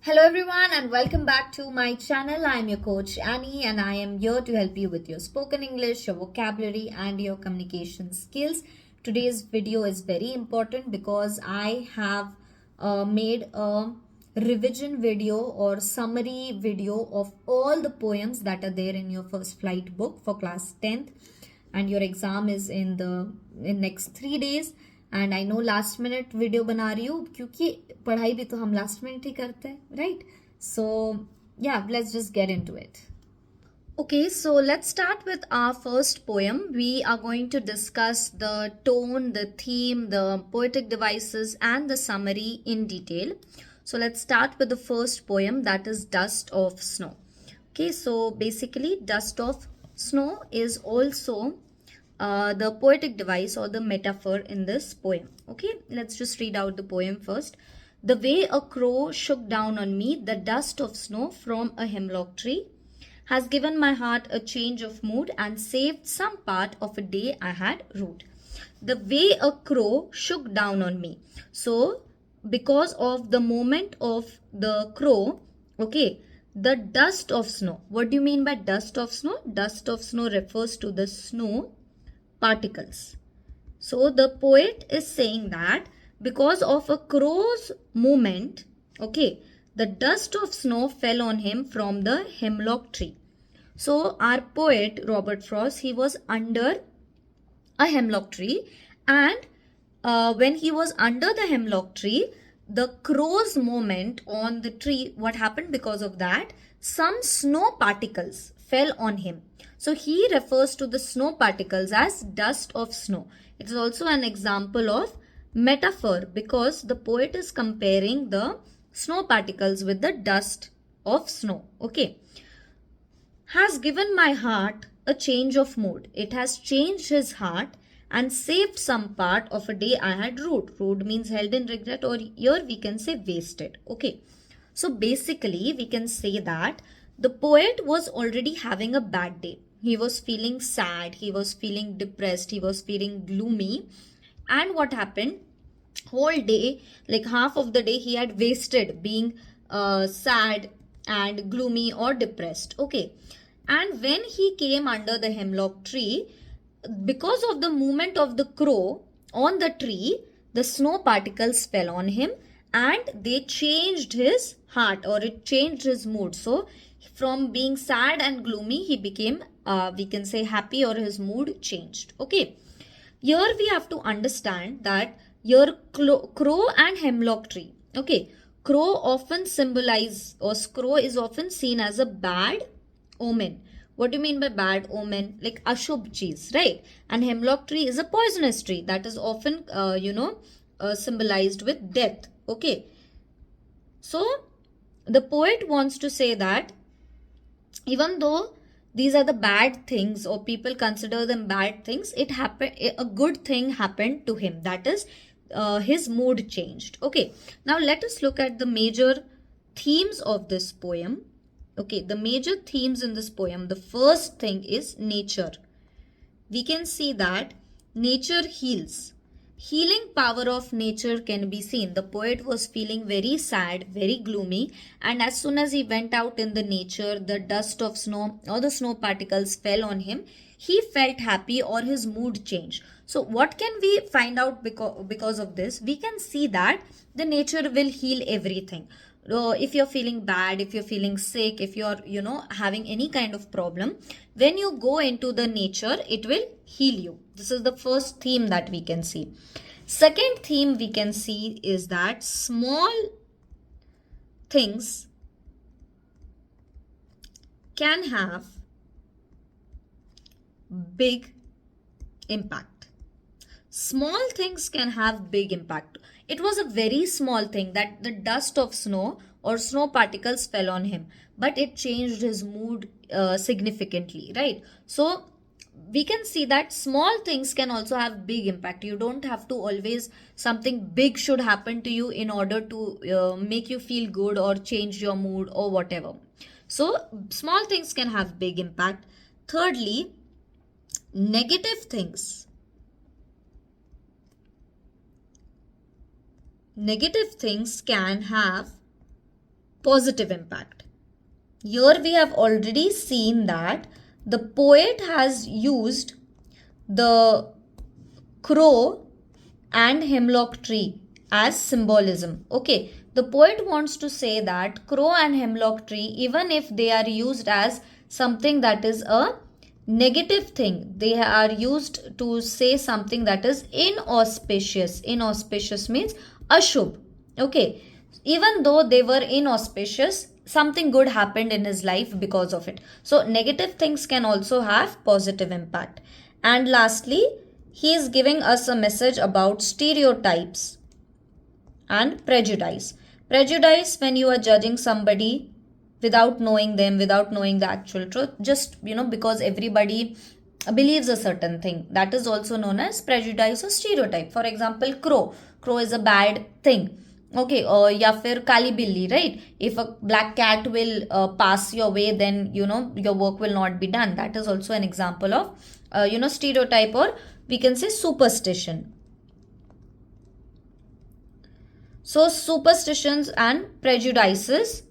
Hello everyone and welcome back to my channel. I am your coach Annie and I am here to help you with your spoken English, your vocabulary and your communication skills. Today's video is very important because I have made a revision video or summary video of all the poems that are there in your first flight book for class 10th, and your exam is in next 3 days. And I know last minute video बना रही हूँ क्योंकि पढ़ाई भी तो हम last minute ही करते हैं, राइट? सो या let's just get into it. Okay, so let's start with our first poem. We are going to discuss the tone, the theme, the poetic devices and the summary in detail. So let's start with the first poem, that is Dust of Snow. Okay, so basically Dust of Snow is also the poetic device or the metaphor in this poem. Okay, let's just read out the poem first. The way a crow shook down on me, the dust of snow from a hemlock tree, has given my heart a change of mood and saved some part of a day I had rued. The way a crow shook down on me. So, because of the movement of the crow, okay, the dust of snow. What do you mean by dust of snow? Dust of snow refers to the snow particles. So the poet is saying that because of a crow's movement, okay, the dust of snow fell on him from the hemlock tree. So our poet Robert Frost, he was under a hemlock tree, and when he was under the hemlock tree, the crow's movement on the tree, what happened because of that? Some snow particles fell on him. So he refers to the snow particles as dust of snow. It is also an example of metaphor because the poet is comparing the snow particles with the dust of snow. Okay. Has given my heart a change of mood. It has changed his heart and saved some part of a day I had rued. Rued means held in regret, or here we can say wasted. Okay. So basically we can say that the poet was already having a bad day. He was feeling sad, he was feeling depressed, he was feeling gloomy. And what happened? Whole day, like half of the day, he had wasted being sad and gloomy or depressed. Okay. And when he came under the hemlock tree, because of the movement of the crow on the tree, the snow particles fell on him and they changed his heart, or it changed his mood. So from being sad and gloomy, he became, we can say, happy, or his mood changed. Okay. Here we have to understand that your crow and hemlock tree. Okay. Crow often symbolize, or crow is often seen as a bad omen. What do you mean by bad omen? Like ashubh cheese, right? And hemlock tree is a poisonous tree that is often, symbolized with death. Okay. So the poet wants to say that even though these are the bad things, or people consider them bad things, it happened, a good thing happened to him. That is, his mood changed. Okay. Now let us look at the major themes of this poem. Okay, the major themes in this poem. The first thing is nature. We can see that nature heals. Healing power of nature can be seen. The poet was feeling very sad, very gloomy, and as soon as he went out in the nature, the dust of snow or the snow particles fell on him. He felt happy, or his mood changed. So what can we find out because of this? We can see that the nature will heal everything. If you're feeling bad, if you're feeling sick, if you're having any kind of problem, when you go into the nature, it will heal you. This is the first theme that we can see. Second theme we can see is that small things can have big impact. Small things can have big impact. It was a very small thing that the dust of snow or snow particles fell on him, but it changed his mood significantly, right? So we can see that small things can also have big impact. You don't have to always something big should happen to you in order to make you feel good or change your mood or whatever. So small things can have big impact. Thirdly, negative things. Negative things can have positive impact. Here we have already seen that the poet has used the crow and hemlock tree as symbolism. Okay, the poet wants to say that crow and hemlock tree, even if they are used as something that is a negative thing, they are used to say something that is inauspicious. Inauspicious means ashubh. Okay, even though they were inauspicious, something good happened in his life because of it. So negative things can also have positive impact. And lastly, he is giving us a message about stereotypes and prejudice. Prejudice, when you are judging somebody without knowing them, without knowing the actual truth, just because everybody believes a certain thing, that is also known as prejudice or stereotype. For example, crow is a bad thing. Okay, or ya fir kali billi, right? If a black cat will pass your way, then your work will not be done. That is also an example of stereotype, or we can say superstition. So superstitions and prejudices,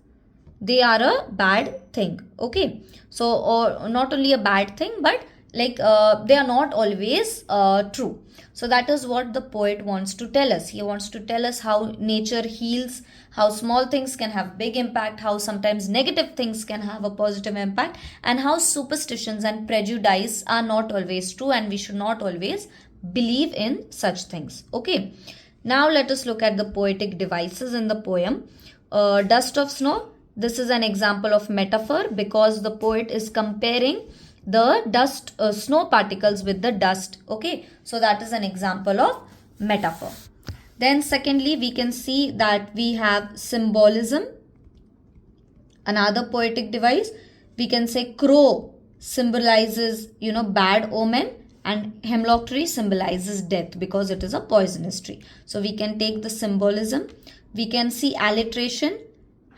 they are a bad thing. Okay, so or not only a bad thing, but like they are not always true. So that is what the poet wants to tell us. He wants to tell us how nature heals, how small things can have big impact, how sometimes negative things can have a positive impact, and how superstitions and prejudice are not always true, and we should not always believe in such things. Okay, now let us look at the poetic devices in the poem. Dust of snow. This is an example of metaphor, because the poet is comparing the dust, snow particles with the dust. Okay, so that is an example of metaphor. Then secondly, we can see that we have symbolism. Another poetic device, we can say crow symbolizes bad omen, and hemlock tree symbolizes death because it is a poisonous tree. So we can take the symbolism. We can see alliteration,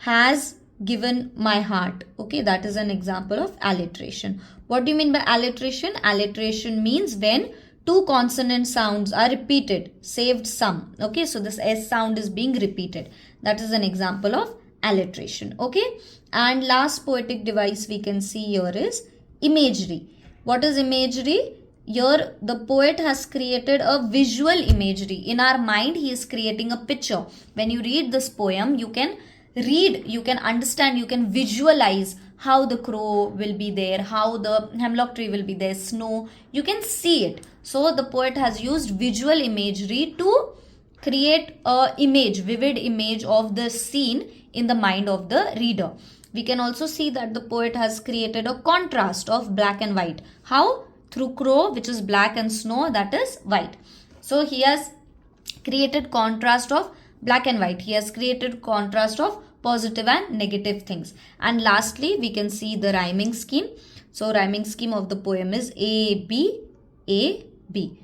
has given my heart. Okay, that is an example of alliteration. What do you mean by alliteration? Alliteration means when two consonant sounds are repeated, saved some. Okay, so this S sound is being repeated. That is an example of alliteration. Okay, and last poetic device we can see here is imagery. What is imagery? Here the poet has created a visual imagery. In our mind, he is creating a picture. When you read this poem, you can read, you can understand, you can visualize how the crow will be there, how the hemlock tree will be there, snow, you can see it. So the poet has used visual imagery to create a image, vivid image of the scene in the mind of the reader. We can also see that the poet has created a contrast of black and white. How? Through crow, which is black, and snow, that is white. So he has created contrast of black and white. He has created contrast of positive and negative things. And lastly, we can see the rhyming scheme. So rhyming scheme of the poem is A, B, A, B.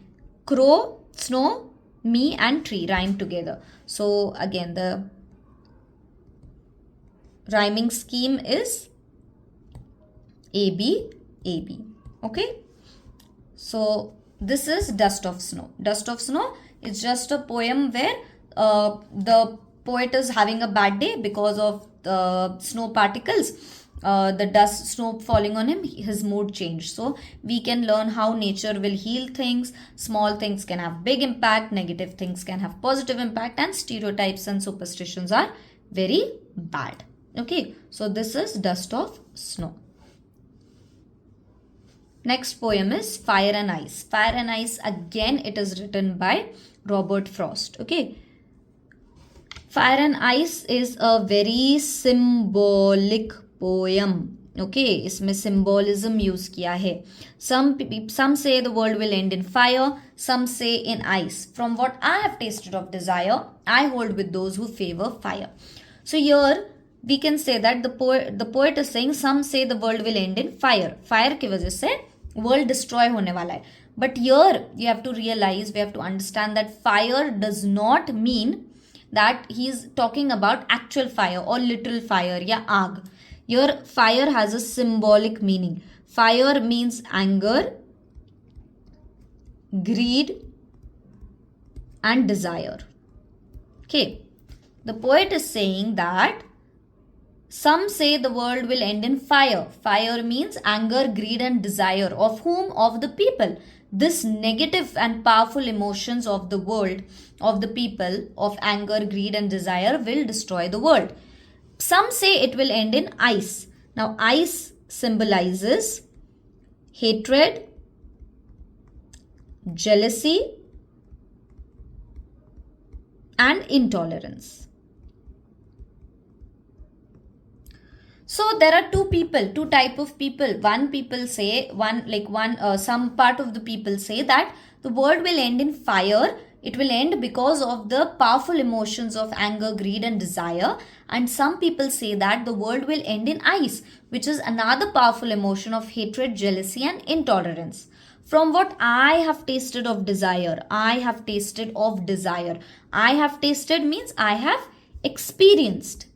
Crow, snow, me and tree rhyme together. So again, the rhyming scheme is A, B, A, B. Okay. So this is Dust of Snow. Dust of Snow is just a poem where the poet is having a bad day because of the snow particles, the dust, snow falling on him, his mood changed. So we can learn how nature will heal things. Small things can have big impact, negative things can have positive impact, and stereotypes and superstitions are very bad. Okay, so this is Dust of Snow. Next poem is Fire and Ice. Fire and Ice, again it is written by Robert Frost. Okay, Fire and Ice is a very symbolic poem. Okay, इसमें symbolism use किया है. Some say the world will end in fire, some say in ice. From what I have tasted of desire, I hold with those who favor fire. So here we can say that the poet is saying some say the world will end in fire. Fire की वजह से world destroy होने वाला है. But here you have to realize, we have to understand that fire does not mean that he is talking about actual fire or literal fire या आग. Here fire has a symbolic meaning. Fire means anger, greed and desire. Okay, the poet is saying that Some say the world will end in fire. Fire means anger, greed, and desire. Of whom? Of the people. This negative and powerful emotions of the world, of the people, of anger, greed, and desire will destroy the world. Some say it will end in ice. Now, ice symbolizes hatred, jealousy, and intolerance. So there are two type of people. Some part of the people say that the world will end in fire. It will end because of the powerful emotions of anger, greed, and desire. And some people say that the world will end in ice, which is another powerful emotion of hatred, jealousy, and intolerance. From what I have tasted of desire, I have tasted of desire. I have tasted means I have experienced.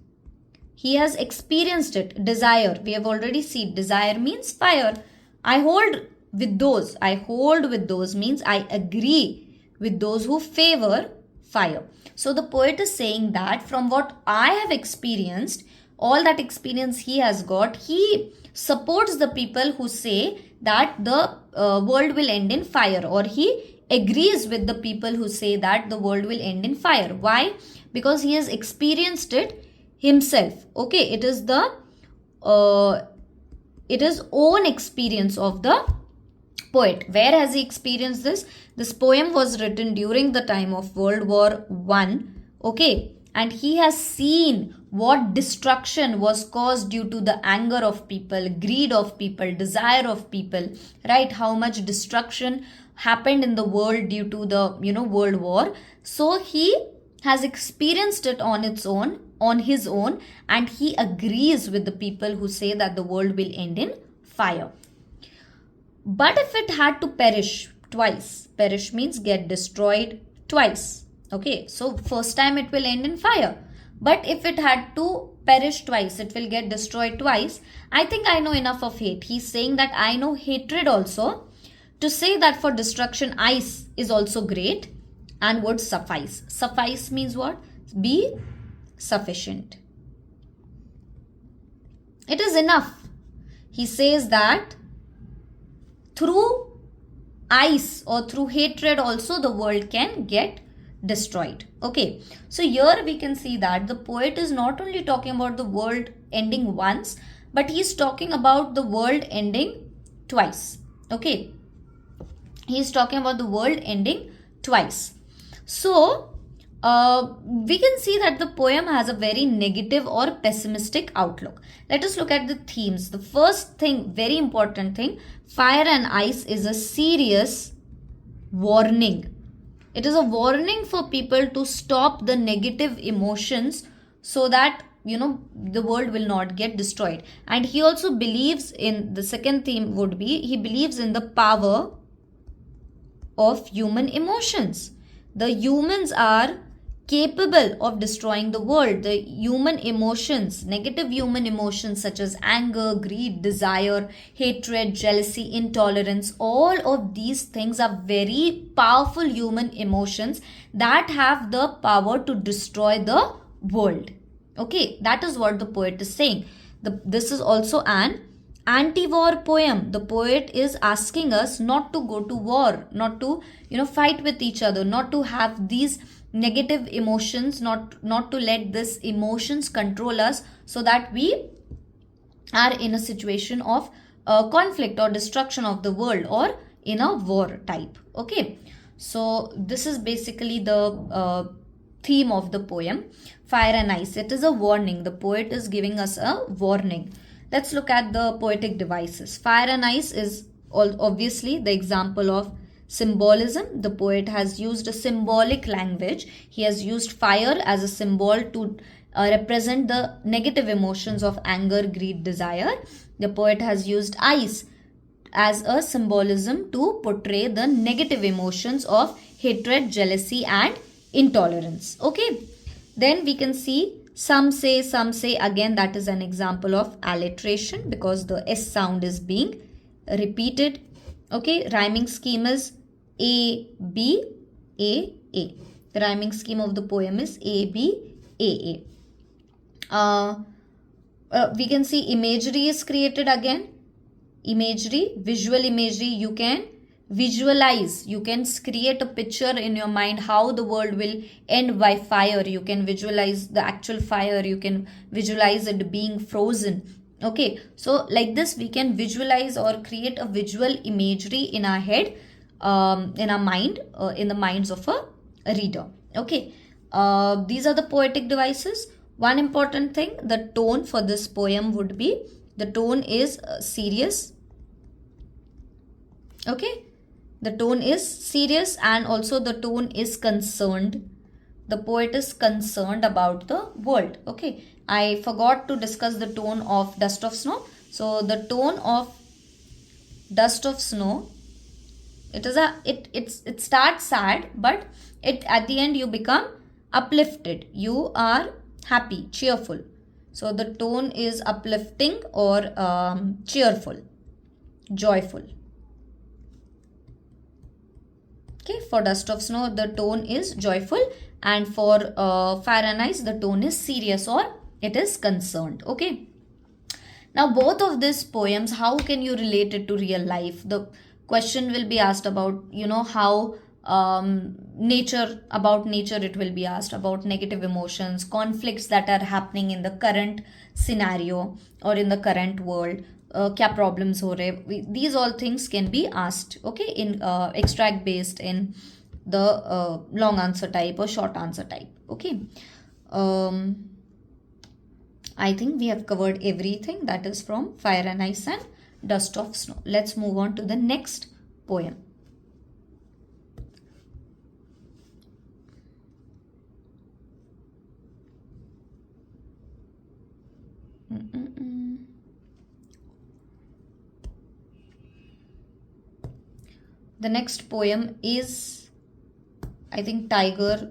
He has experienced it. Desire. We have already seen. Desire means fire. I hold with those. I hold with those means I agree with those who favor fire. So the poet is saying that from what I have experienced, all that experience he has got, he supports the people who say that the world will end in fire, or he agrees with the people who say that the world will end in fire. Why? Because he has experienced it himself. Okay, it is own experience of the poet. Where has he experienced this? This poem was written during the time of World War I. Okay, and he has seen what destruction was caused due to the anger of people, greed of people, desire of people, right? How much destruction happened in the world due to the World War. So he has experienced it on his own, and he agrees with the people who say that the world will end in fire. But if it had to perish twice, perish means get destroyed twice. Okay, so first time it will end in fire. But if it had to perish twice, it will get destroyed twice. I think I know enough of hate. He's saying that I know hatred also, to say that for destruction ice is also great and would suffice. Suffice means what? Be sufficient. It is enough. He says that through ice or through hatred also the world can get destroyed. Okay, so here we can see that the poet is not only talking about the world ending once, but he is talking about the world ending twice. Okay, he is talking about the world ending twice. So we can see that the poem has a very negative or pessimistic outlook. Let us look at the themes. The first thing, very important thing, fire and ice is a serious warning. It is a warning for people to stop the negative emotions so that the world will not get destroyed. And he also believes in, the second theme would be, he believes in the power of human emotions. The humans are capable of destroying the world. The human emotions, negative human emotions such as anger, greed, desire, hatred, jealousy, intolerance, all of these things are very powerful human emotions that have the power to destroy the world. Okay, that is what the poet is saying. This is also an anti-war poem. The poet is asking us not to go to war, not to fight with each other, not to have these negative emotions, not to let these emotions control us, so that we are in a situation of conflict or destruction of the world, or in a war type. Okay, so this is basically the theme of the poem, Fire and Ice. It is a warning. The poet is giving us a warning. Let's look at the poetic devices. Fire and ice is obviously the example of symbolism. The poet has used a symbolic language. He has used fire as a symbol to represent the negative emotions of anger, greed, desire. The poet has used ice as a symbolism to portray the negative emotions of hatred, jealousy, and intolerance. Okay, then we can see some say, again that is an example of alliteration because the S sound is being repeated. Okay, rhyming scheme is A, B, A, A. The rhyming scheme of the poem is A, B, A, A. We can see imagery is created again. Imagery, visual imagery, you can visualize, you can create a picture in your mind how the world will end by fire. You can visualize the actual fire, you can visualize it being frozen. Okay, so like this we can visualize or create a visual imagery in our head, in our mind, in the minds of a reader. Okay, these are the poetic devices. One important thing, the tone for this poem would be, the tone is serious. Okay, the tone is serious and also the tone is concerned. The poet is concerned about the world. Okay, I forgot to discuss the tone of Dust of Snow. So the tone of Dust of Snow, it starts sad, but it at the end you become uplifted. You are happy, cheerful. So the tone is uplifting or cheerful, joyful. Okay, for Dust of Snow, the tone is joyful, and for Fire and Ice, the tone is serious or it is concerned. Okay. Now, both of these poems, how can you relate it to real life? The question will be asked about, how about nature it will be asked, about negative emotions, conflicts that are happening in the current scenario or in the current world. क्या problems हो रहे, these all things can be asked. Okay, in extract based, in the long answer type or short answer type. Okay, I think we have covered everything that is from Fire and Ice and Dust of Snow. Let's move on to the next poem. The next poem is, I think, Tiger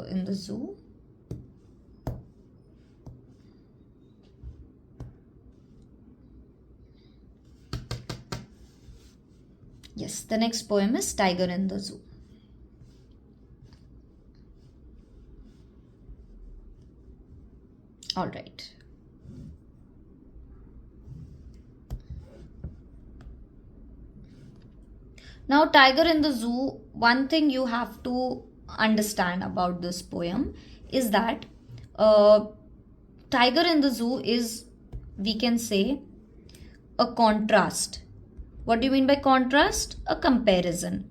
in the Zoo. Yes, the next poem is Tiger in the Zoo. All right. Now, Tiger in the Zoo, one thing you have to understand about this poem is that Tiger in the Zoo is, we can say, a contrast. What do you mean by contrast? A comparison.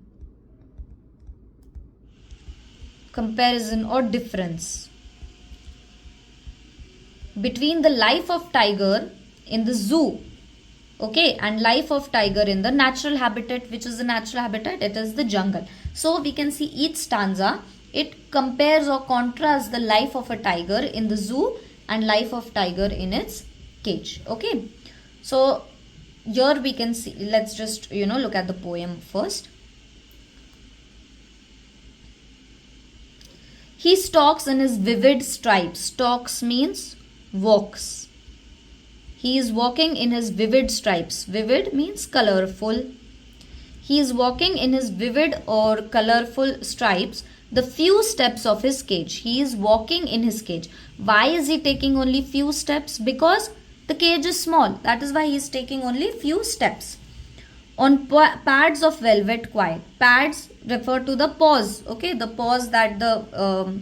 Comparison or difference between the life of tiger in the zoo, okay, and life of tiger in the natural habitat. Which is the natural habitat? It is the jungle. So we can see each stanza, it compares or contrasts the life of a tiger in the zoo and life of tiger in its cage. Okay, so here we can see, let's just look at the poem first. He stalks in his vivid stripes. Stalks means walks. He is walking in his vivid stripes. Vivid means colorful. He is walking in his vivid or colorful stripes the few steps of his cage. He is walking in his cage. Why is he taking only few steps? Because the cage is small. That is why he is taking only few steps. On pads of velvet quiet. Pads refer to the paws. Okay, the paws that the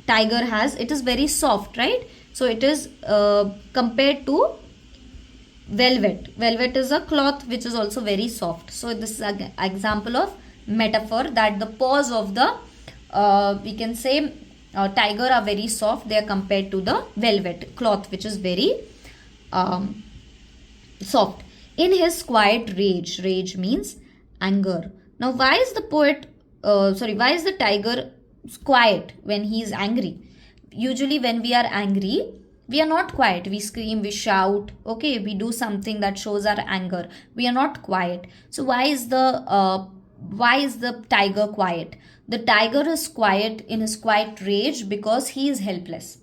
tiger has. It is very soft, right? So it is compared to velvet. Velvet is a cloth which is also very soft. So this is an example of metaphor that the paws of the we can say tiger are very soft. They are compared to the velvet cloth which is very soft. In his quiet rage. Rage means anger. Now why is the why is the tiger quiet when he is angry? Usually when we are angry, we are not quiet. We scream, we shout, okay, we do something that shows our anger. We are not quiet. So why is the tiger quiet? The tiger is quiet in his quiet rage because he is helpless.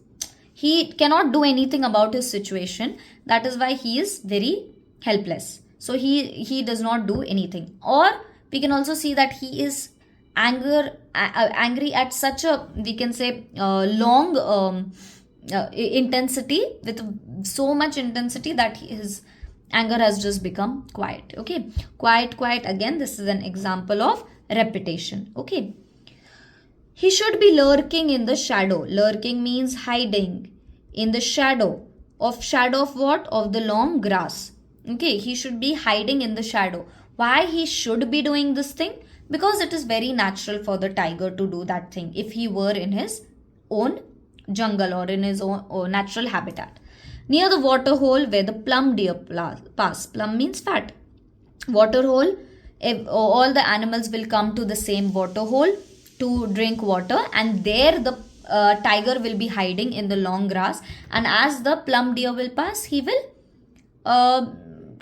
He cannot do anything about his situation. That is why he is very helpless. So he does not do anything. Or we can also see that he is angry at such a, we can say, long intensity, with so much intensity that his anger has just become quiet. Okay, quiet. Again, this is an example of repetition. Okay, he should be lurking in the shadow. Lurking means hiding in the shadow. Of what? Of the long grass. Okay, he should be hiding in the shadow. Why he should be doing this thing? Because it is very natural for the tiger to do that thing if he were in his own jungle or in his own natural habitat. Near the water hole where the plum deer pass. Plum means fat. Water hole, if all the animals will come to the same water hole to drink water, and there the tiger will be hiding in the long grass, and as the plum deer will pass, he will uh,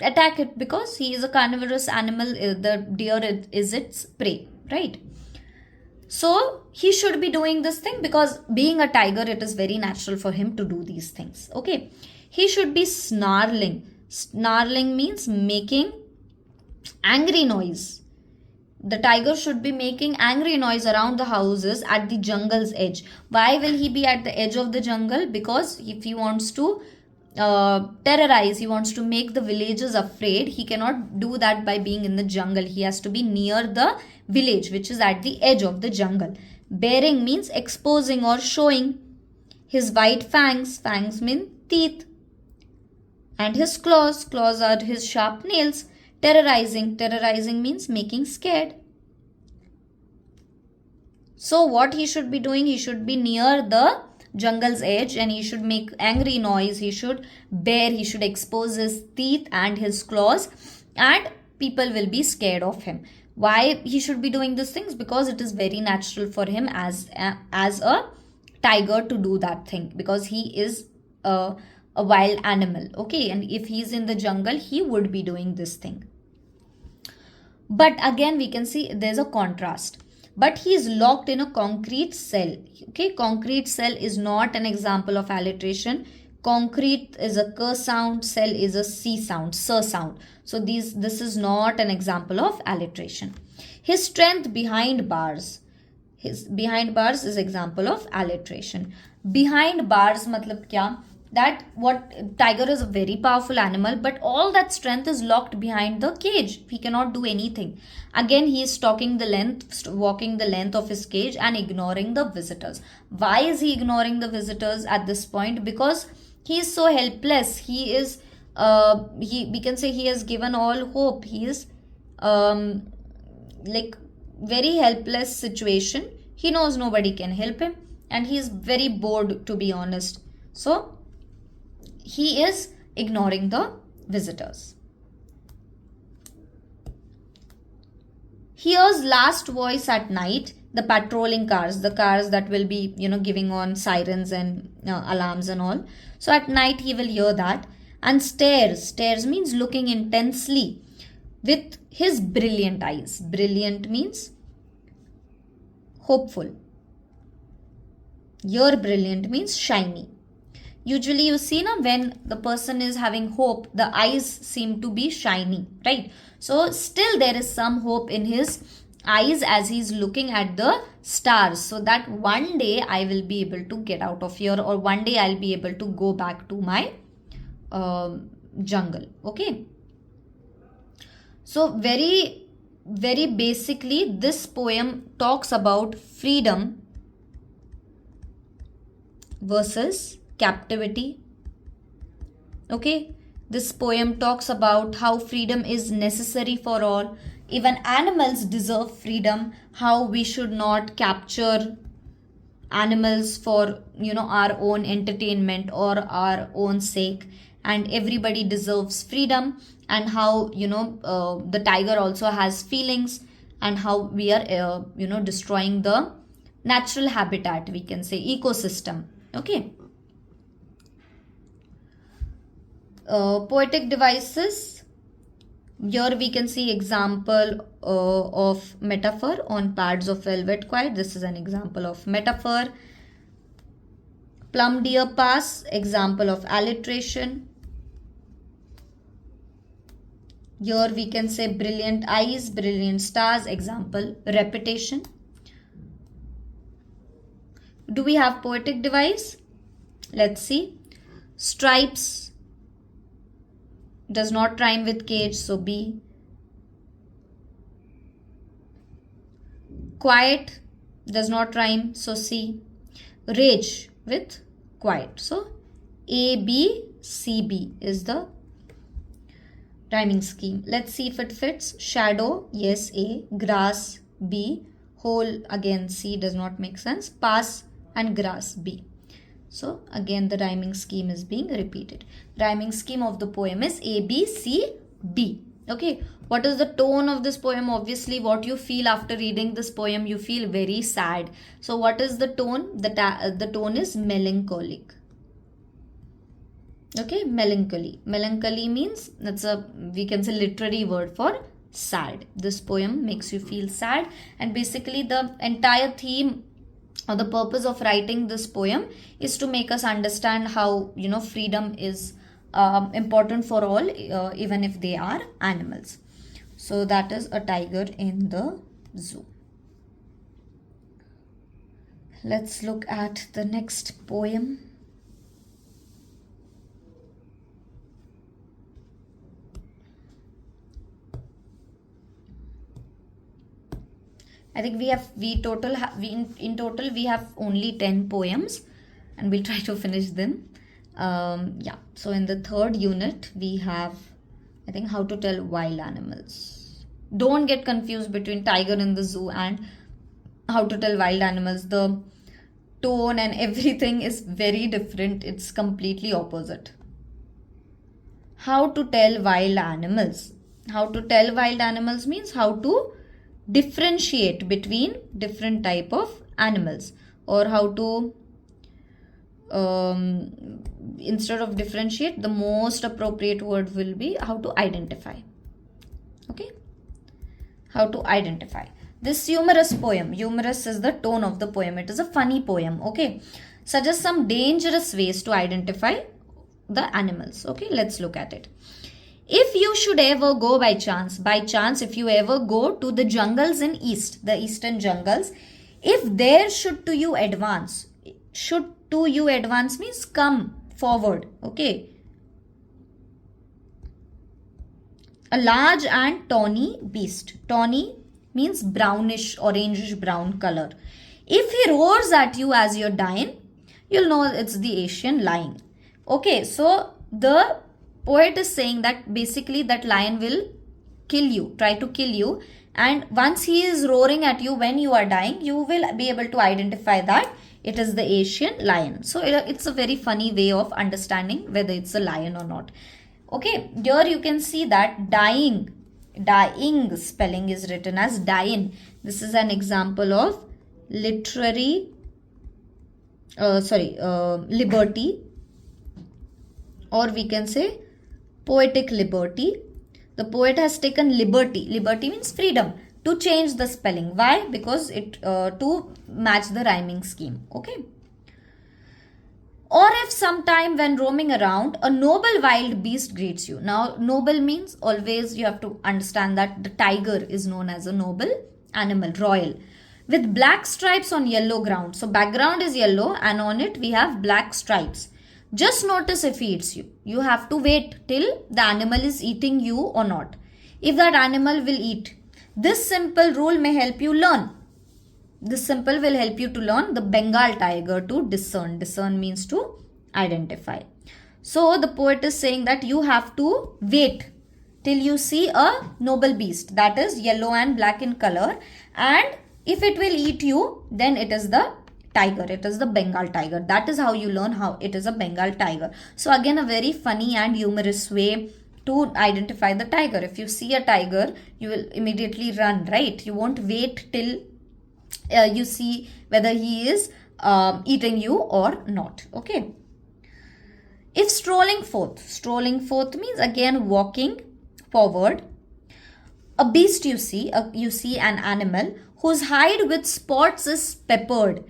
attack it, because he is a carnivorous animal. The deer is its prey, right? So he should be doing this thing because being a tiger, it is very natural for him to do these things. Okay, he should be snarling. Snarling means making angry noise. The tiger should be making angry noise around the houses at the jungle's edge. Why will he be at the edge of the jungle? Because if he wants to terrorize, he wants to make the villagers afraid, he cannot do that by being in the jungle. He has to be near the village, which is at the edge of the jungle. Baring means exposing or showing. His white fangs mean teeth. And his claws are his sharp nails. Terrorizing means making scared. So what he should be doing? He should be near the jungle's edge and he should make angry noise. He should expose his teeth and his claws, and people will be scared of him. Why he should be doing these things? Because it is very natural for him as a tiger to do that thing, because he is a wild animal. Okay, and if he's in the jungle, he would be doing this thing. But again, we can see there's a contrast. But he is locked in a concrete cell. Okay, concrete cell is not an example of alliteration. Concrete is a k sound, cell is a c sound, s sound. So this is not an example of alliteration. His strength behind bars. His behind bars is example of alliteration. Behind bars matlab kya? That what tiger is a very powerful animal, but all that strength is locked behind the cage. He cannot do anything. Again, he is walking the length of his cage and ignoring the visitors. Why is he ignoring the visitors at this point? Because he is so helpless. He is we can say he has given all hope. He is like very helpless situation. He knows nobody can help him, and he is very bored, to be honest. So he is ignoring the visitors. Hears last voice at night, the patrolling cars, the cars that will be, giving on sirens and alarms and all. So at night he will hear that. And stares means looking intensely with his brilliant eyes. Brilliant means hopeful. Your brilliant means shiny. Usually you see when the person is having hope, the eyes seem to be shiny, right? So still there is some hope in his eyes as he's looking at the stars, so that one day I will be able to get out of here, or one day I'll be able to go back to my jungle. Okay, so very basically this poem talks about freedom versus captivity. Okay, this poem talks about how freedom is necessary for all. Even animals deserve freedom, how we should not capture animals for our own entertainment or our own sake, and everybody deserves freedom, and how the tiger also has feelings, and how we are destroying the natural habitat, we can say ecosystem. Okay, poetic devices. Here we can see example of metaphor on pads of velvet quiet. This is an example of metaphor. Plum deer pass, example of alliteration. Here we can say brilliant eyes, brilliant stars, example repetition. Do we have poetic device? Let's see. Stripes does not rhyme with cage, so B. Quiet does not rhyme, so C. Rage with quiet, so A, B, C, B is the rhyming scheme. Let's see if it fits. Shadow, yes, A. Grass, B. Hole, again C, does not make sense. Pass and grass, B. So again the rhyming scheme is being repeated. Rhyming scheme of the poem is A, B, C, D. Okay, what is the tone of this poem? Obviously what you feel after reading this poem, you feel very sad. So what is the tone? The tone is melancholic. Okay, melancholy. Melancholy means, that's a, we can say, literary word for sad. This poem makes you feel sad, and basically the entire theme or the purpose of writing this poem is to make us understand how, you know, freedom is important for all, even if they are animals. So that is a tiger in the zoo. Let's look at the next poem. I think in total we have only 10 poems, and we'll try to finish them. Yeah, so in the third unit we have, I think, how to tell wild animals. Don't get confused between tiger in the zoo and how to tell wild animals. The tone and everything is very different. It's completely opposite. How to tell wild animals. How to tell wild animals means how to differentiate between different type of animals, or how to instead of differentiate, the most appropriate word will be how to identify. Okay, how to identify. This humorous poem, humorous is the tone of the poem, it is a funny poem. Okay, suggests some dangerous ways to identify the animals. Okay, let's look at it. If you should ever go by chance, if you ever go to the jungles in east, the eastern jungles, if there should to you advance means come forward. Okay, a large and tawny beast. Tawny means brownish, orangish brown color. If he roars at you as you're dying, you'll know it's the Asian lion. Okay, so the poet is saying that basically that lion will kill you, try to kill you, and once he is roaring at you when you are dying, you will be able to identify that it is the Asian lion. So it's a very funny way of understanding whether it's a lion or not. Okay, here you can see that dying spelling is written as dying. This is an example of literary liberty, or we can say poetic liberty. The poet has taken liberty means freedom, to change the spelling. Why? Because it to match the rhyming scheme. Okay, or if sometime when roaming around, a noble wild beast greets you. Now noble means, always you have to understand that the tiger is known as a noble animal, royal, with black stripes on yellow ground. So background is yellow and on it we have black stripes. Just notice if he eats you. You have to wait till the animal is eating you or not. If that animal will eat. This simple rule may help you learn. This simple will help you to learn the Bengal tiger to discern. Discern means to identify. So the poet is saying that you have to wait till you see a noble beast that is yellow and black in color, and if it will eat you, then it is the tiger, it is the Bengal tiger. That is how you learn how it is a Bengal tiger. So again, a very funny and humorous way to identify the tiger. If you see a tiger, you will immediately run, right? You won't wait till you see whether he is eating you or not. Okay, if strolling forth means again walking forward. A beast you see an animal whose hide with spots is peppered.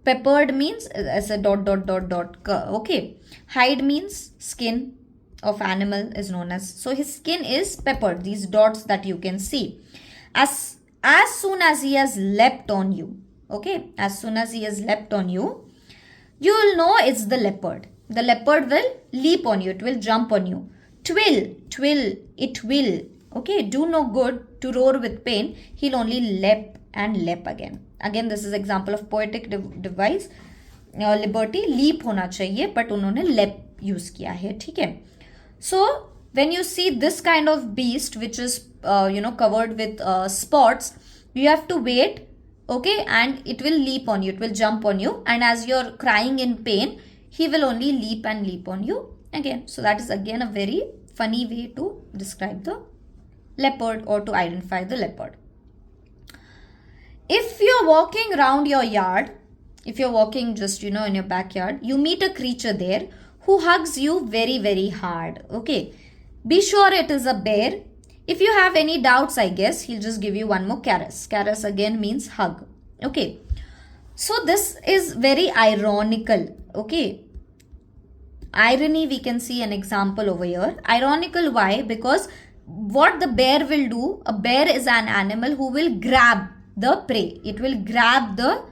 Peppered means as a ... Okay, hide means skin of animal is known as, so his skin is peppered, these dots that you can see. As soon as he has leapt on you, okay, as soon as he has leapt on you, you will know it's the leopard. The leopard will leap on you. It will jump on you. Twill, twill, it will. Okay, do no good to roar with pain. He'll only leap and leap again. Again, this is example of poetic device. Liberty, leap होना चाहिए, but उन्होंने leap use किया है, ठीक है. So when you see this kind of beast which is covered with spots, you have to wait, okay, and it will leap on you, it will jump on you, and as you're crying in pain, he will only leap and leap on you again. So that is again a very funny way to describe the leopard or to identify the leopard. If you're walking around your yard, if you're walking just in your backyard, you meet a creature there who hugs you very, very hard. Okay, be sure it is a bear. If you have any doubts, I guess he'll just give you one more caress. Caress again means hug. Okay, so this is very ironical. Okay, irony, we can see an example over here. Ironical, why? Because what the bear will do, a bear is an animal who will grab the prey. It will grab the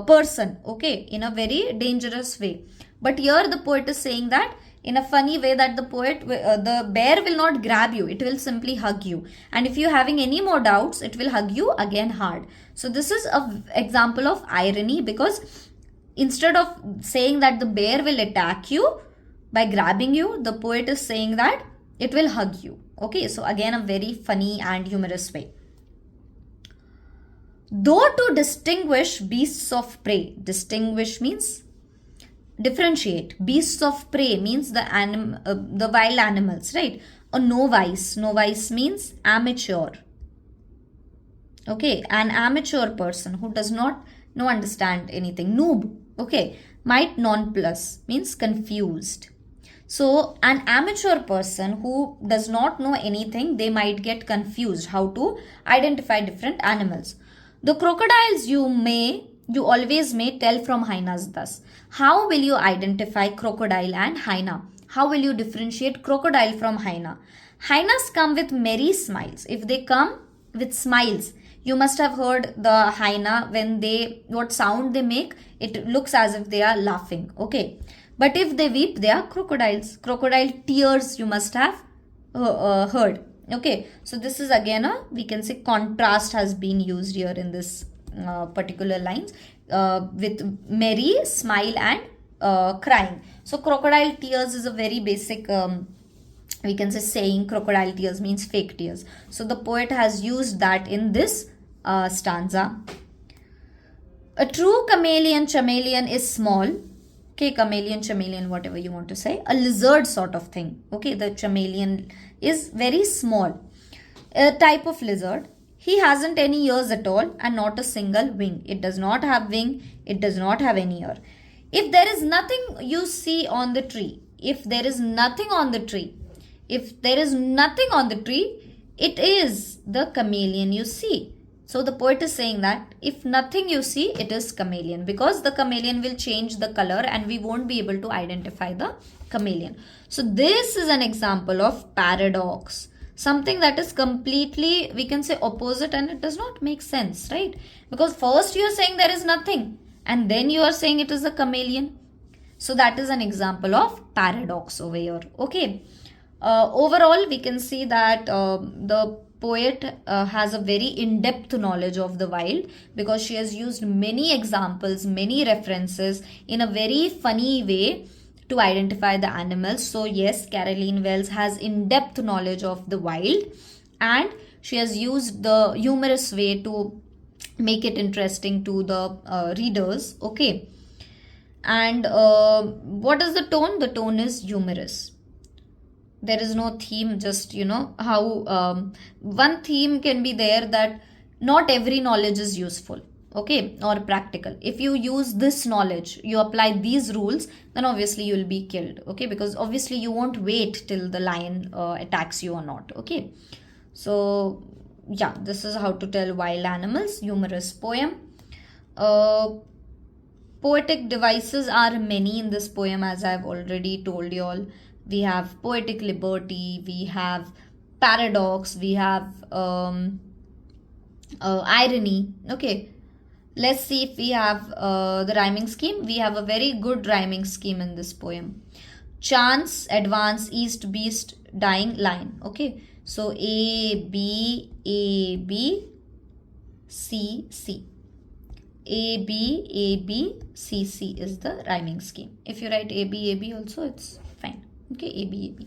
person, okay, in a very dangerous way. But here the poet is saying that in a funny way, that the bear will not grab you, it will simply hug you. And if you're having any more doubts, it will hug you again hard. So this is an example of irony, because instead of saying that the bear will attack you by grabbing you, the poet is saying that it will hug you. Okay, so again a very funny and humorous way. Though to distinguish beasts of prey, distinguish means differentiate. Beasts of prey means the wild animals, right? A novice, novice means amateur. Okay, an amateur person who does not understand anything. Noob, okay. Might nonplus means confused. So an amateur person who does not know anything, they might get confused how to identify different animals. The crocodiles you always may tell from hyenas thus. How will you identify crocodile and hyena? How will you differentiate crocodile from hyena? Hyenas come with merry smiles. If they come with smiles, you must have heard the hyena, what sound they make, it looks as if they are laughing. Okay. But if they weep, they are crocodiles. Crocodile tears you must have heard. Okay, so this is again we can say contrast has been used here in this particular lines with merry, smile and crying. So crocodile tears is a very basic we can say saying. Crocodile tears means fake tears. So the poet has used that in this stanza. A true chameleon is small. Okay, chameleon, whatever you want to say. A lizard sort of thing. Okay, the chameleon is very small. A type of lizard. He hasn't any ears at all and not a single wing. It does not have wing. It does not have any ear. If there is nothing you see on the tree, if there is nothing on the tree, it is the chameleon you see. So the poet is saying that if nothing you see, it is chameleon, because the chameleon will change the color and we won't be able to identify the chameleon. So this is an example of paradox. Something that is completely, we can say, opposite, and it does not make sense, right? Because first you are saying there is nothing and then you are saying it is a chameleon. So that is an example of paradox over here. Okay. Overall, we can see that the poet has a very in-depth knowledge of the wild, because she has used many examples, many references in a very funny way to identify the animals. So yes, Caroline Wells has in-depth knowledge of the wild, and she has used the humorous way to make it interesting to the readers. Okay. And what is the tone? The tone is humorous. There is no theme, just how one theme can be there, that not every knowledge is useful, okay, or practical. If you use this knowledge, you apply these rules, then obviously you will be killed, okay, because obviously you won't wait till the lion attacks you or not. Okay, so yeah, this is how to tell wild animals. Humorous poem. Poetic devices are many in this poem, as I have already told you all. We have poetic liberty, we have paradox, we have irony. Okay, Let's see if we have the rhyming scheme. We have a very good rhyming scheme in this poem. Chance, advance, east, beast, dying, line. Okay, so A B C C. A B C C is the rhyming scheme. If you write A B also, it's fine. Okay, A B.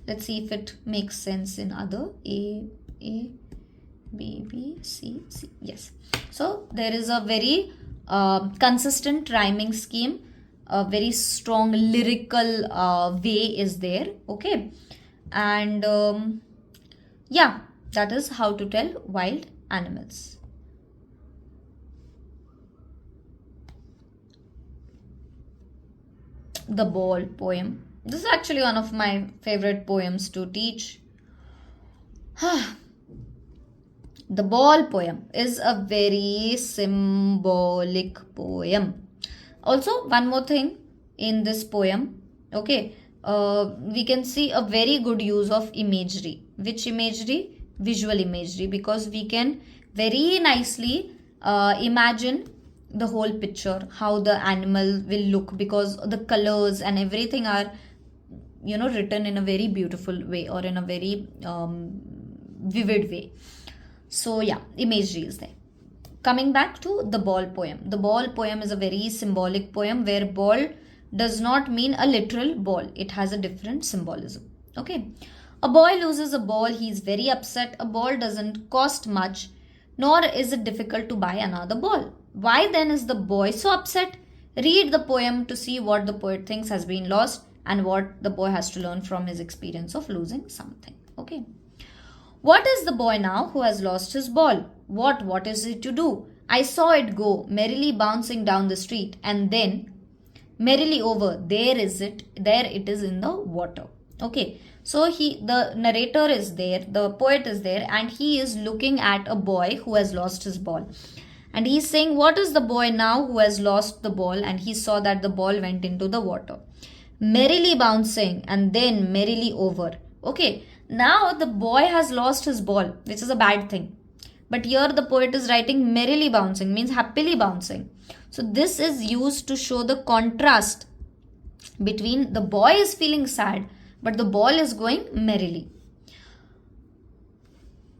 Let's see if it makes sense in other. A B C C. Yes. So there is a very consistent rhyming scheme. A very strong lyrical way is there. Okay, and yeah, that is how to tell wild animals. The Ball poem. This is actually one of my favorite poems to teach. The Ball poem is a very symbolic poem. Also, one more thing in this poem, okay, we can see a very good use of imagery. Which imagery? Visual imagery, because we can very nicely imagine the whole picture, how the animal will look, because the colors and everything are, you know, written in a very beautiful way or in a very vivid way. So yeah, imagery is there. Coming back to the Ball poem. The Ball poem is a very symbolic poem where ball does not mean a literal ball. It has a different symbolism. Okay. A boy loses a ball. He is very upset. A ball doesn't cost much, nor is it difficult to buy another ball. Why then is the boy so upset? Read the poem to see what the poet thinks has been lost and what the boy has to learn from his experience of losing something. Okay. What is the boy now who has lost his ball? What is it to do? I saw it go merrily bouncing down the street, and then merrily over. There it is in the water. Okay, so the narrator is there, the poet is there, and he is looking at a boy who has lost his ball. And he's saying, what is the boy now who has lost the ball? And he saw that the ball went into the water. Merrily bouncing and then merrily over. Okay, now the boy has lost his ball, which is a bad thing. But here the poet is writing merrily bouncing, means happily bouncing. So this is used to show the contrast between the boy is feeling sad, but the ball is going merrily.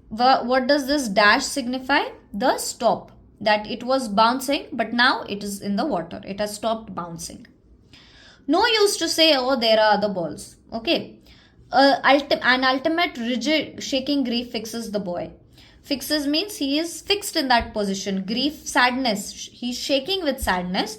What does this dash signify? The stop. That it was bouncing, but now it is in the water. It has stopped bouncing. No use to say, oh, there are other balls. Okay. An ultimate rigid shaking grief fixes the boy. Fixes means he is fixed in that position. Grief, sadness. He's shaking with sadness.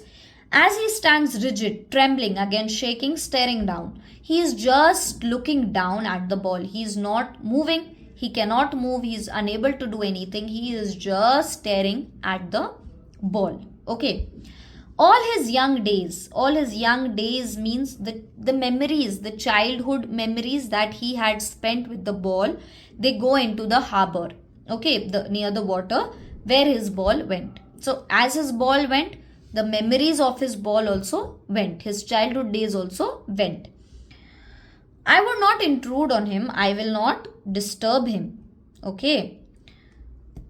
As he stands rigid, trembling, again shaking, staring down. He is just looking down at the ball. He is not moving. He cannot move. He is unable to do anything. He is just staring at the ball. Okay. All his young days means the memories, the childhood memories that he had spent with the ball, they go into the harbor. Okay, near the water where his ball went. So as his ball went, the memories of his ball also went. His childhood days also went. I would not intrude on him. I will not disturb him. Okay.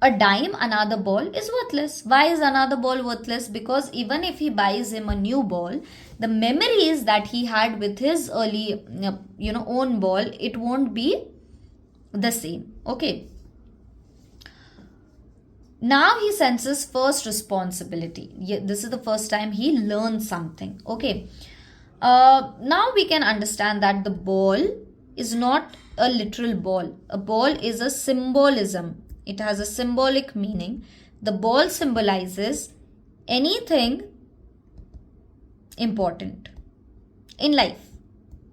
A dime, another ball is worthless. Why is another ball worthless? Because even if he buys him a new ball, the memories that he had with his early, own ball, it won't be the same. Okay. Now he senses first responsibility. This is the first time he learns something. Okay. Now we can understand that the ball is not a literal ball. A ball is a symbolism. It has a symbolic meaning. The ball symbolizes anything important in life.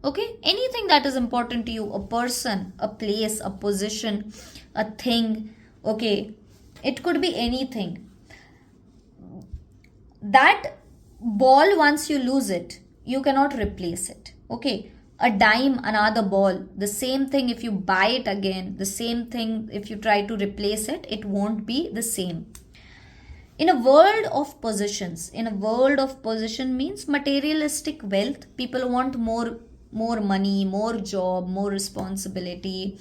Okay? Anything that is important to you, a person, a place, a position, a thing. Okay? It could be anything. That ball, once you lose it, you cannot replace it. Okay? A dime, another ball. The same thing if you buy it again. The same thing if you try to replace it, it won't be the same. In a world of possessions, means materialistic wealth. People want more money, more job, more responsibility,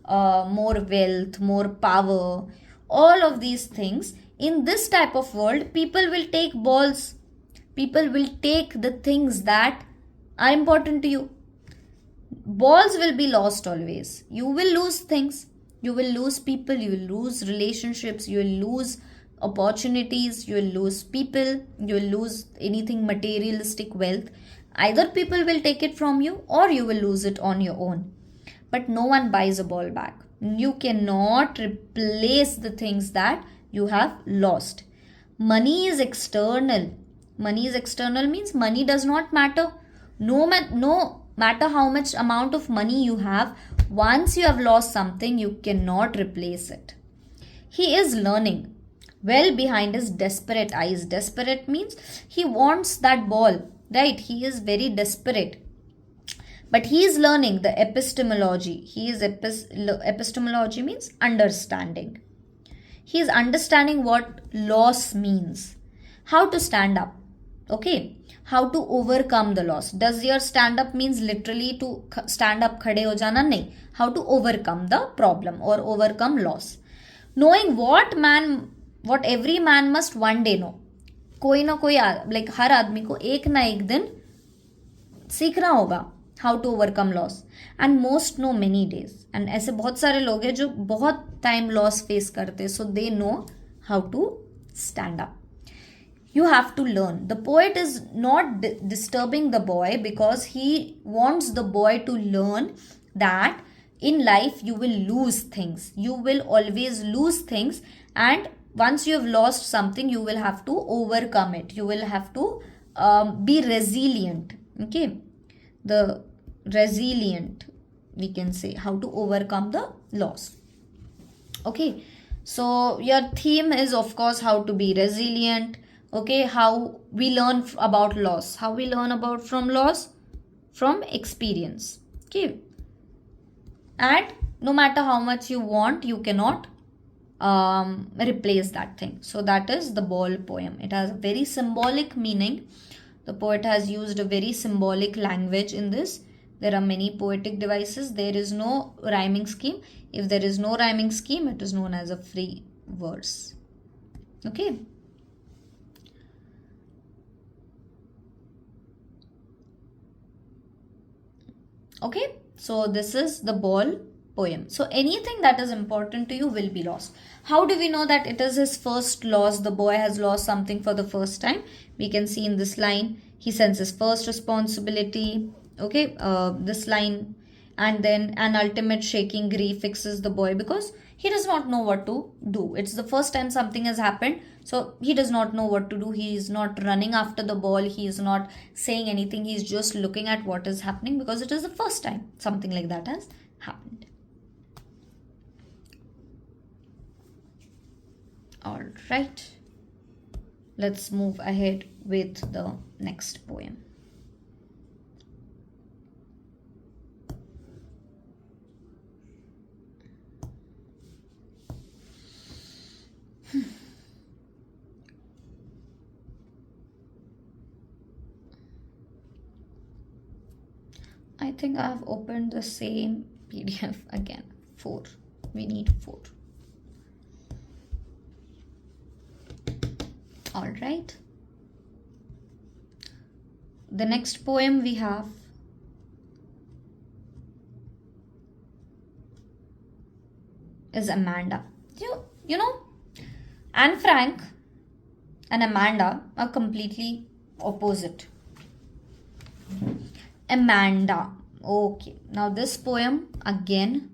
more wealth, more power. All of these things. In this type of world, people will take balls. People will take the things that are important to you. Balls will be lost always. You will lose things. You will lose people. You will lose relationships. You will lose opportunities. You will lose people. You will lose anything materialistic wealth. Either people will take it from you or you will lose it on your own. But no one buys a ball back. You cannot replace the things that you have lost. Money is external. Money is external means money does not matter. No matter how much amount of money you have, once you have lost something, you cannot replace it. He is learning. Well behind his desperate eyes. Desperate means he wants that ball, right? He is very desperate. But he is learning the epistemology. Epistemology means understanding. He is understanding what loss means. How to stand up. Okay. How to overcome the loss. Does your stand up means literally to stand up khade ho jana? Nahi. How to overcome the problem or overcome loss. Knowing what every man must one day know. कोई ना कोई like हर आदमी को एक ना एक दिन सीखना होगा how to overcome loss. And most know many days. And ऐसे बहुत सारे लोग हैं जो बहुत time loss face करते, so they know how to stand up. You have to learn. The poet is not disturbing the boy because he wants the boy to learn that in life you will lose things. You will always lose things, and once you have lost something, you will have to overcome it. You will have to be resilient. Okay. The resilient, we can say, how to overcome the loss. Okay. So your theme is, of course, how to be resilient. Okay, how we learn about loss. How we learn about from loss? From experience. Okay. And no matter how much you want, you cannot replace that thing. So that is the ball poem. It has a very symbolic meaning. The poet has used a very symbolic language in this. There are many poetic devices. There is no rhyming scheme. If there is no rhyming scheme, it is known as a free verse. Okay. Okay, so this is the ball poem. So anything that is important to you will be lost. How do we know that it is his first loss? The boy has lost something for the first time. We can see in this line, he senses first responsibility. Okay, this line, and then an ultimate shaking grief fixes the boy because he does not know what to do. It's the first time something has happened. So he does not know what to do. He is not running after the ball. He is not saying anything. He is just looking at what is happening because it is the first time something like that has happened. All right. Let's move ahead with the next poem. I think I have opened the same PDF again. 4. We need 4. All right. The next poem we have is Amanda. You know, Anne Frank and Amanda are completely opposite. Amanda. Okay. Now this poem again.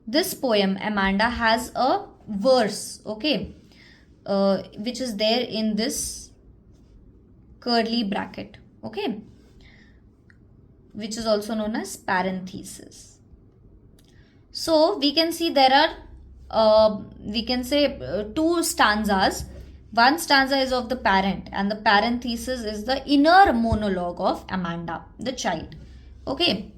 This poem, Amanda, has a verse. Okay. Which is there in this curly bracket. Okay. Which is also known as parenthesis. So we can see there are, we can say 2 stanzas. One stanza is of the parent and the parenthesis is the inner monologue of Amanda, the child. Okay.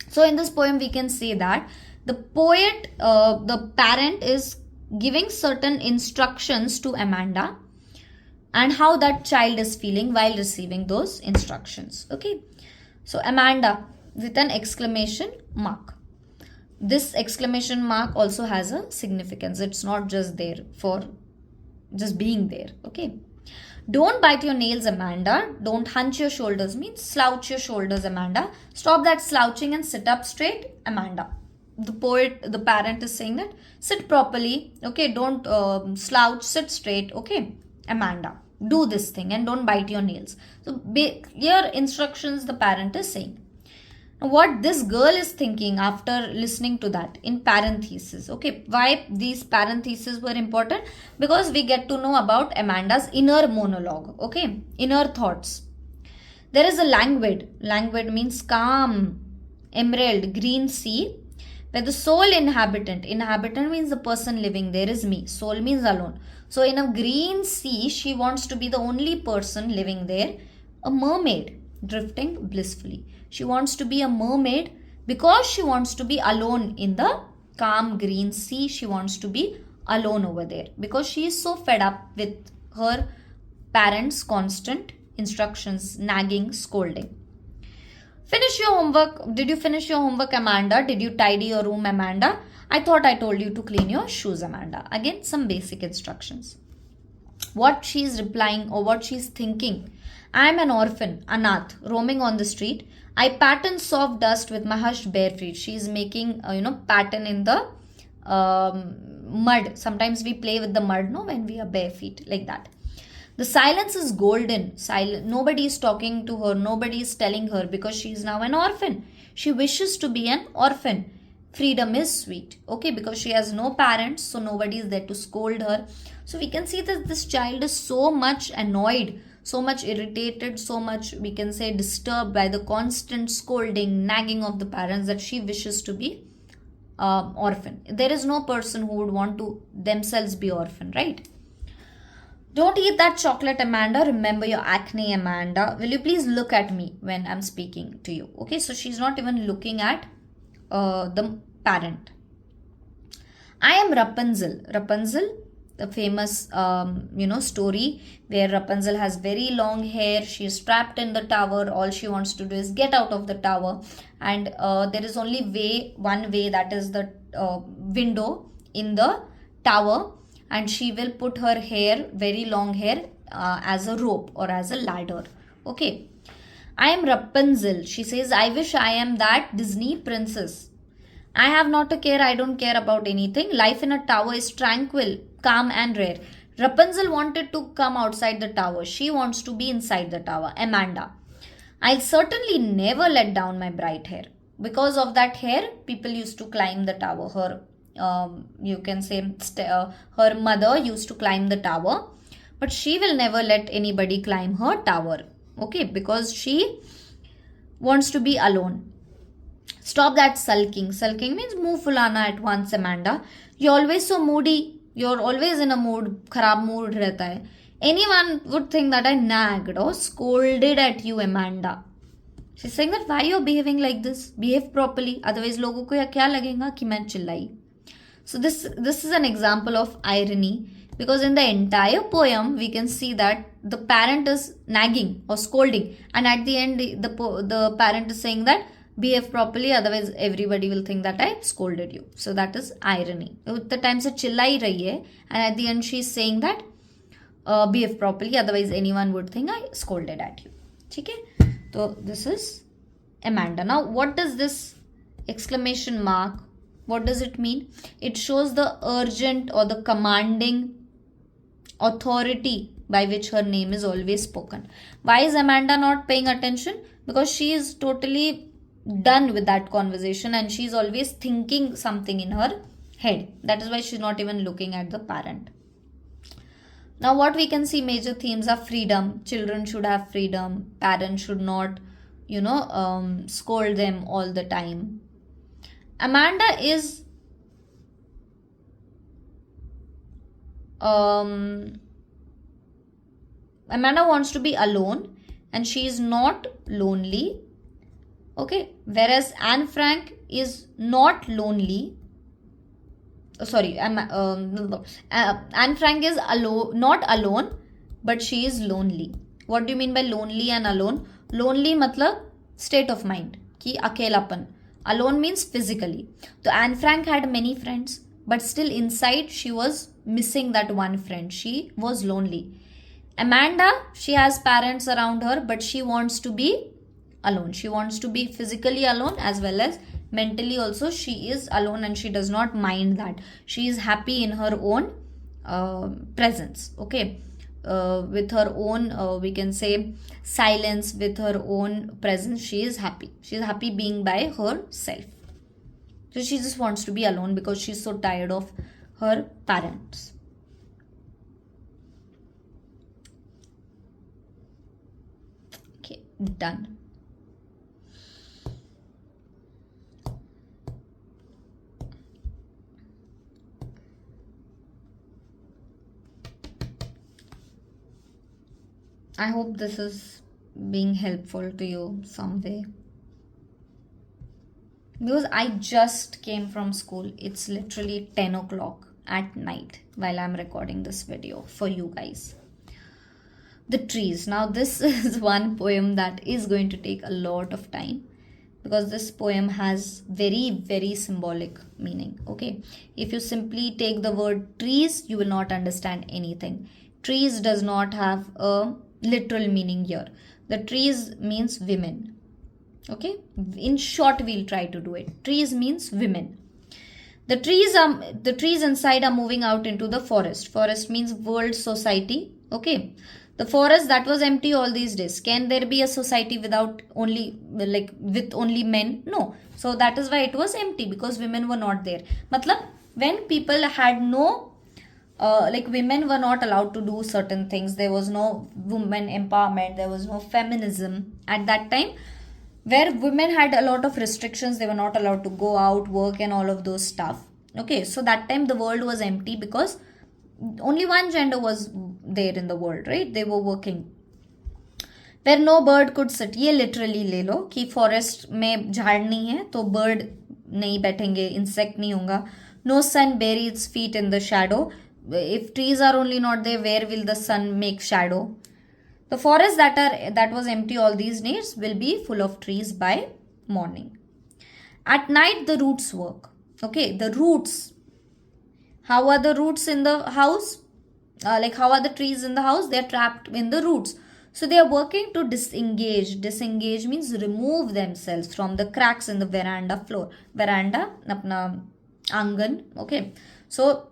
So in this poem we can say that the poet, the parent is giving certain instructions to Amanda and how that child is feeling while receiving those instructions. Okay. So Amanda with an exclamation mark. this exclamation mark also has a significance. It's not just there for just being there. Okay. Don't bite your nails, Amanda. Don't hunch your shoulders means slouch your shoulders, Amanda. Stop that slouching and sit up straight, Amanda. The parent is saying that sit properly. Okay. Don't slouch, sit straight. Okay, Amanda. Do this thing and don't bite your nails. So clear instructions the parent is saying. What this girl is thinking after listening to that in parentheses. Okay, why these parentheses were important? Because we get to know about Amanda's inner monologue. Okay, inner thoughts. There is a languid. Languid means calm, emerald, green sea, where the sole inhabitant means the person living there is me. Soul means alone. So in a green sea, she wants to be the only person living there, a mermaid drifting blissfully. She wants to be a mermaid because she wants to be alone in the calm green sea. She wants to be alone over there because she is so fed up with her parents' constant instructions, nagging, scolding. Finish your homework. Did you finish your homework, Amanda? Did you tidy your room, Amanda? I thought I told you to clean your shoes, Amanda. Again, some basic instructions. What she is replying or what she is thinking. I am an orphan, Anath, roaming on the street. I pattern soft dust with my hushed bare feet. She is making, pattern in the mud. Sometimes we play with the mud, no, when we are bare feet, like that. The silence is golden. Nobody is talking to her. Nobody is telling her because she is now an orphan. She wishes to be an orphan. Freedom is sweet. Okay, because she has no parents, so nobody is there to scold her. So we can see that this child is so much annoyed, so much irritated, so much, we can say, disturbed by the constant scolding, nagging of the parents that she wishes to be orphan. There is no person who would want to themselves be orphan, right? Don't eat that chocolate, Amanda. Remember your acne, Amanda. Will you please look at me when I'm speaking to you? Okay, so she's not even looking at the parent. I am Rapunzel. Rapunzel, the famous story where Rapunzel has very long hair. She is trapped in the tower. All she wants to do is get out of the tower, and there is only one way, that is the window in the tower, and she will put her hair, very long hair, as a rope or as a ladder. Okay. I am Rapunzel. She says, I wish I am that Disney princess. I have not a care. I don't care about anything. Life in a tower is tranquil, calm and rare. Rapunzel wanted to come outside the tower. She wants to be inside the tower. Amanda. I'll certainly never let down my bright hair. Because of that hair, people used to climb the tower. Her her mother used to climb the tower, but she will never let anybody climb her tower. Okay, because she wants to be alone. Stop that sulking. Sulking means muh fulana at once, Amanda. You're always so moody. You're always in a mood. Kharab mood rehta hai. Anyone would think that I nagged or scolded at you, Amanda. She's saying that why you're behaving like this? Behave properly. Otherwise, लोगों को क्या लगेगा कि मैं चिल्लाई. So this is an example of irony, because in the entire poem we can see that the parent is nagging or scolding, and at the end the parent is saying that behave properly, otherwise everybody will think that I scolded you. So that is irony. The time se chillai rahi hai, and at the end she is saying that behave properly, otherwise anyone would think I scolded at you. Okay? So this is Amanda. Now what does this exclamation mark, what does it mean? It shows the urgent or the commanding authority by which her name is always spoken. Why is Amanda not paying attention? Because she is totally done with that conversation and she is always thinking something in her head. That is why she is not even looking at the parent. Now what we can see, major themes are freedom. Children should have freedom. Parents should not, scold them all the time. Amanda is Amanda wants to be alone and she is not lonely. Okay, whereas Anne Frank is not lonely. Anne Frank is not alone, but she is lonely. What do you mean by lonely and alone? Lonely matlab state of mind, ki akelapan. Alone means physically. So Anne Frank had many friends, but still inside she was missing that one friend. She was lonely. Amanda, she has parents around her, but she wants to be alone. She wants to be physically alone as well as mentally also. She is alone and she does not mind that. She is happy in her own presence. Okay. With her own, we can say, silence, with her own presence, she is happy. She is happy being by herself. So she just wants to be alone because she's so tired of her parents. Okay, done. I hope this is being helpful to you some way. Because I just came from school. It's literally 10 o'clock at night while I'm recording this video for you guys. The trees. Now, this is one poem that is going to take a lot of time because this poem has very, very symbolic meaning. Okay. If you simply take the word trees, you will not understand anything. Trees does not have a literal meaning here. The trees means women. Okay, in short we'll try to do it. Trees means women. The trees inside are moving out into the forest. Forest means world, society. Okay, the forest that was empty all these days. Can there be a society without only, like, with only men? No. So that is why it was empty, because women were not there. Matlab, when people had no women were not allowed to do certain things. There was no women empowerment. There was no feminism at that time, where women had a lot of restrictions. They were not allowed to go out, work, and all of those stuff. Okay, so that time the world was empty because only one gender was there in the world, right? They were working. Where no bird could sit. ये literally ले लो कि forest में झाड़ नहीं है तो bird नहीं बैठेंगे, insect नहीं होगा. No sun bury its feet in the shadow. If trees are only not there, where will the sun make shadow? The forest that was empty all these days will be full of trees by morning. At night, the roots work. Okay, the roots. How are the roots in the house? How are the trees in the house? They are trapped in the roots. So they are working to disengage. Disengage means remove themselves from the cracks in the veranda floor. Veranda, apna angan. Okay, so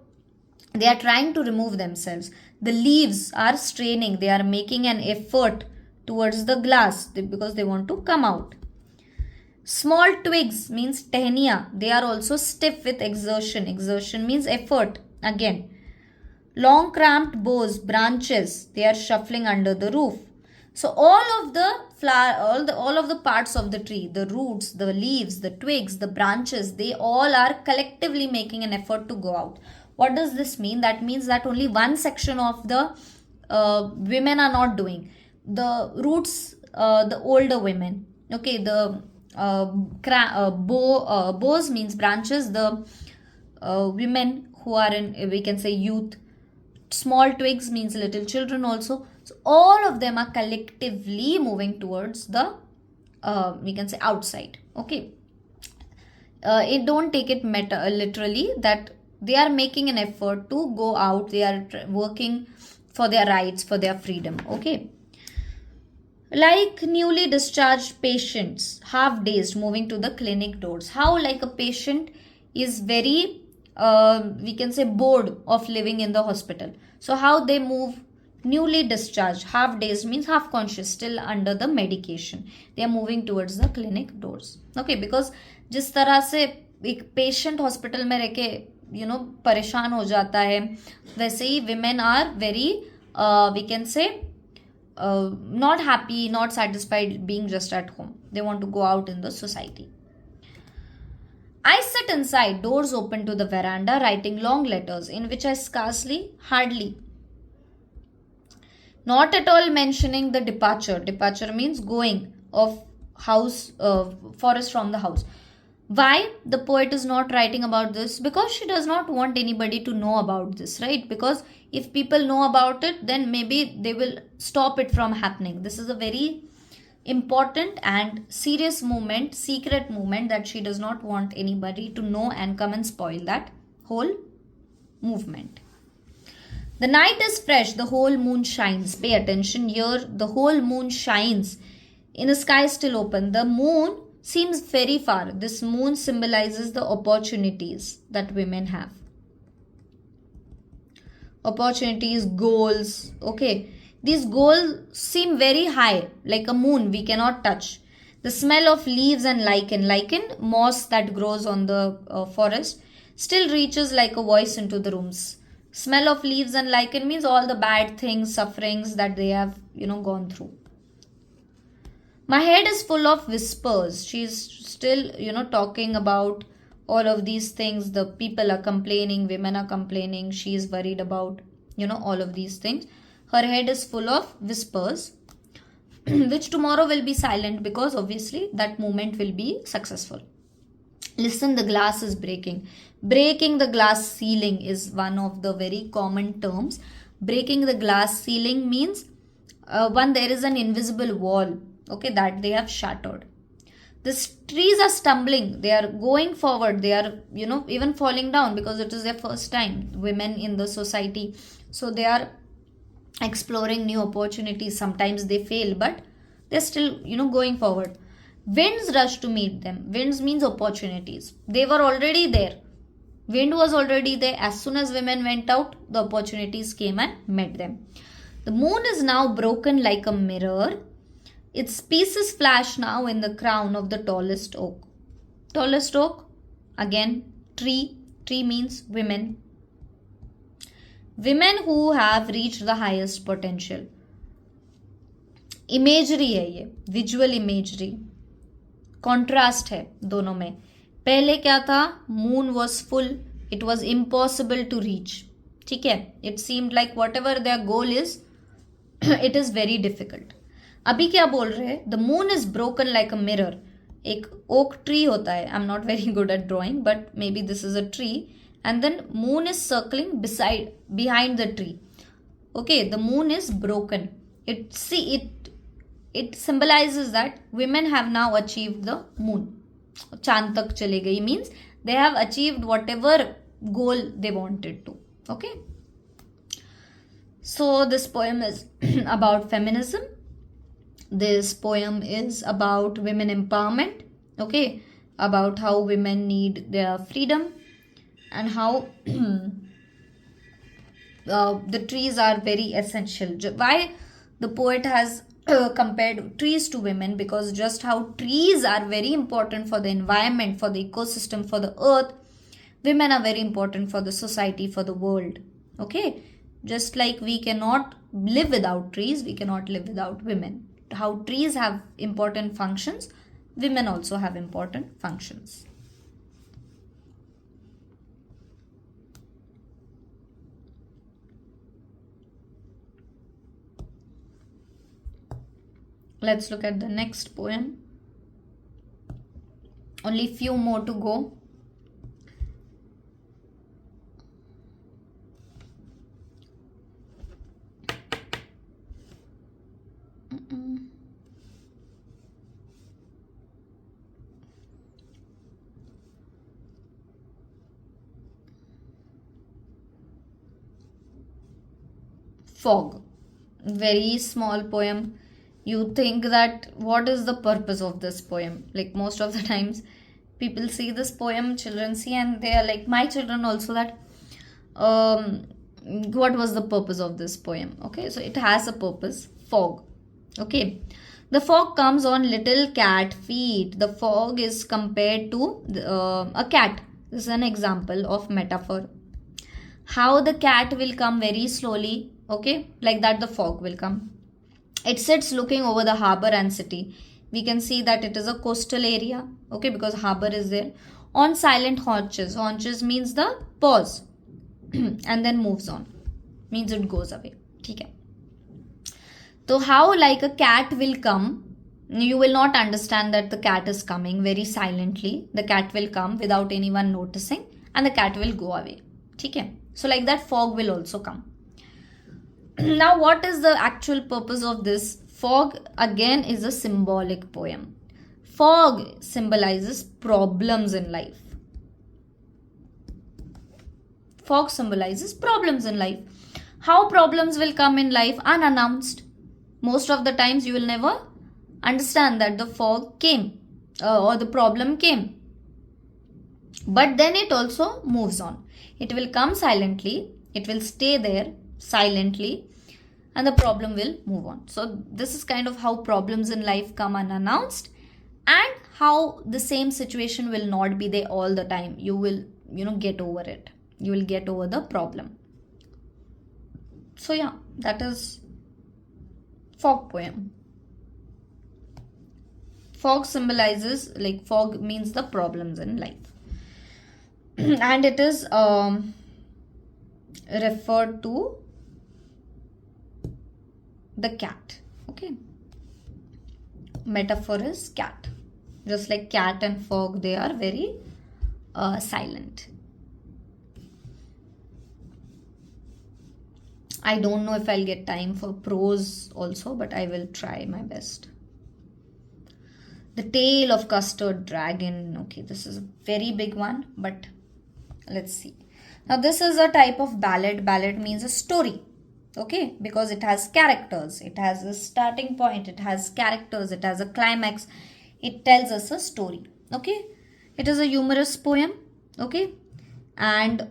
they are trying to remove themselves. The leaves are straining. They are making an effort towards the glass because they want to come out. Small twigs means tehnia. They are also stiff with exertion. Exertion means effort. Again. Long cramped boughs, branches. They are shuffling under the roof. So all of the flower, all of the parts of the tree, the roots, the leaves, the twigs, the branches, they all are collectively making an effort to go out. What does this mean? That means that only one section of the women are not doing. The roots, the older women. Okay, the boughs means branches. The women who are in, we can say, youth. Small twigs means little children also. So all of them are collectively moving towards the, we can say, outside. Okay. It don't take it literally that they are making an effort to go out. They are working for their rights, for their freedom. Okay. Like newly discharged patients, half dazed, moving to the clinic doors. How like a patient is very, we can say, bored of living in the hospital. So how they move? Newly discharged, half dazed means half conscious, still under the medication. They are moving towards the clinic doors. Okay, because जिस तरह से एक patient hospital में रह के परेशान हो जाता है, वैसे ही women are very, we can say, not happy, not satisfied being just at home. They want to go out in the society. I sit inside, doors open to the veranda, writing long letters in which I hardly, not at all mentioning the departure. Departure means going of house, forest from the house. Why the poet is not writing about this? Because she does not want anybody to know about this, right? Because if people know about it, then maybe they will stop it from happening. This is a very important and serious moment, secret moment that she does not want anybody to know and come and spoil that whole movement. The night is fresh, the whole moon shines. Pay attention here, the whole moon shines in a sky still open. The moon seems very far. This moon symbolizes the opportunities that women have. Opportunities, goals, okay. These goals seem very high, like a moon we cannot touch. The smell of leaves and lichen, moss that grows on the forest, still reaches like a voice into the rooms. Smell of leaves and lichen means all the bad things, sufferings that they have, gone through. My head is full of whispers. She's still, talking about all of these things. The people are complaining, women are complaining. She is worried about, all of these things. Her head is full of whispers, which tomorrow will be silent because obviously that movement will be successful. Listen, the glass is breaking. Breaking the glass ceiling is one of the very common terms. Breaking the glass ceiling means there is an invisible wall, okay, that they have shattered. The trees are stumbling. They are going forward. They are, even falling down because it is their first time. Women in the society. So they are exploring new opportunities. Sometimes they fail, but they're still, going forward. Winds rush to meet them. Winds means opportunities. They were already there. Wind was already there. As soon as women went out, the opportunities came and met them. The moon is now broken like a mirror. Its pieces flash now in the crown of the tallest oak. Tallest oak, again, tree. Tree means women. Women who have reached the highest potential. Imagery है ये, visual imagery. Contrast है दोनों में. पहले क्या था? Moon was full. It was impossible to reach. ठीक है? It seemed like whatever their goal is, it is very difficult. अभी क्या बोल रहे हैं? The moon is broken like a mirror. एक oak tree होता है. I'm not very good at drawing, but maybe this is a tree. And then moon is circling behind the tree. Okay, the moon is broken. It symbolizes that women have now achieved the moon. Chand tak chale gayi means they have achieved whatever goal they wanted to. Okay. So this poem is about feminism. This poem is about women empowerment. Okay, about how women need their freedom and how the trees are very essential. Why the poet has compared trees to women? Because just how trees are very important for the environment, for the ecosystem, for the earth, women are very important for the society, for the world. Okay, just like we cannot live without trees, we cannot live without women. How trees have important functions, women also have important functions. Let's look at the next poem. Only few more to go. Fog. Very small poem. You think that what is the purpose of this poem? Like most of the times people see this poem, children see, and they are like, my children also, that what was the purpose of this poem? Okay, so it has a purpose. Fog. Okay, the fog comes on little cat feet. The fog is compared to a cat. This is an example of metaphor. How the cat will come very slowly. Okay, like that the fog will come. It sits looking over the harbor and city. We can see that it is a coastal area. Okay, because harbor is there. On silent haunches. Haunches means the pause. And then moves on. Means it goes away. Okay. So how like a cat will come, you will not understand that the cat is coming very silently. The cat will come without anyone noticing and the cat will go away. Okay. So like that fog will also come. Now what is the actual purpose of this Fog again is a symbolic poem. Fog symbolizes problems in life. Fog symbolizes problems in life. How problems will come in life? Unannounced. Most of the times you will never understand that the fog came or the problem came. But then it also moves on. It will come silently. It will stay there silently. And the problem will move on. So this is kind of how problems in life come unannounced, and how the same situation will not be there all the time. You will, get over it. You will get over the problem. So yeah, that is fog poem. Fog symbolizes, like, fog means the problems in life. And it is referred to the cat. Okay. Metaphor is cat. Just like cat and fog, they are very silent. I don't know if I'll get time for prose also, but I will try my best. The Tale of Custard Dragon. Okay, this is a very big one, but let's see. Now this is a type of ballad. Ballad means a story. Okay, because it has characters. It has a starting point. It has characters. It has a climax. It tells us a story. Okay, it is a humorous poem. Okay, and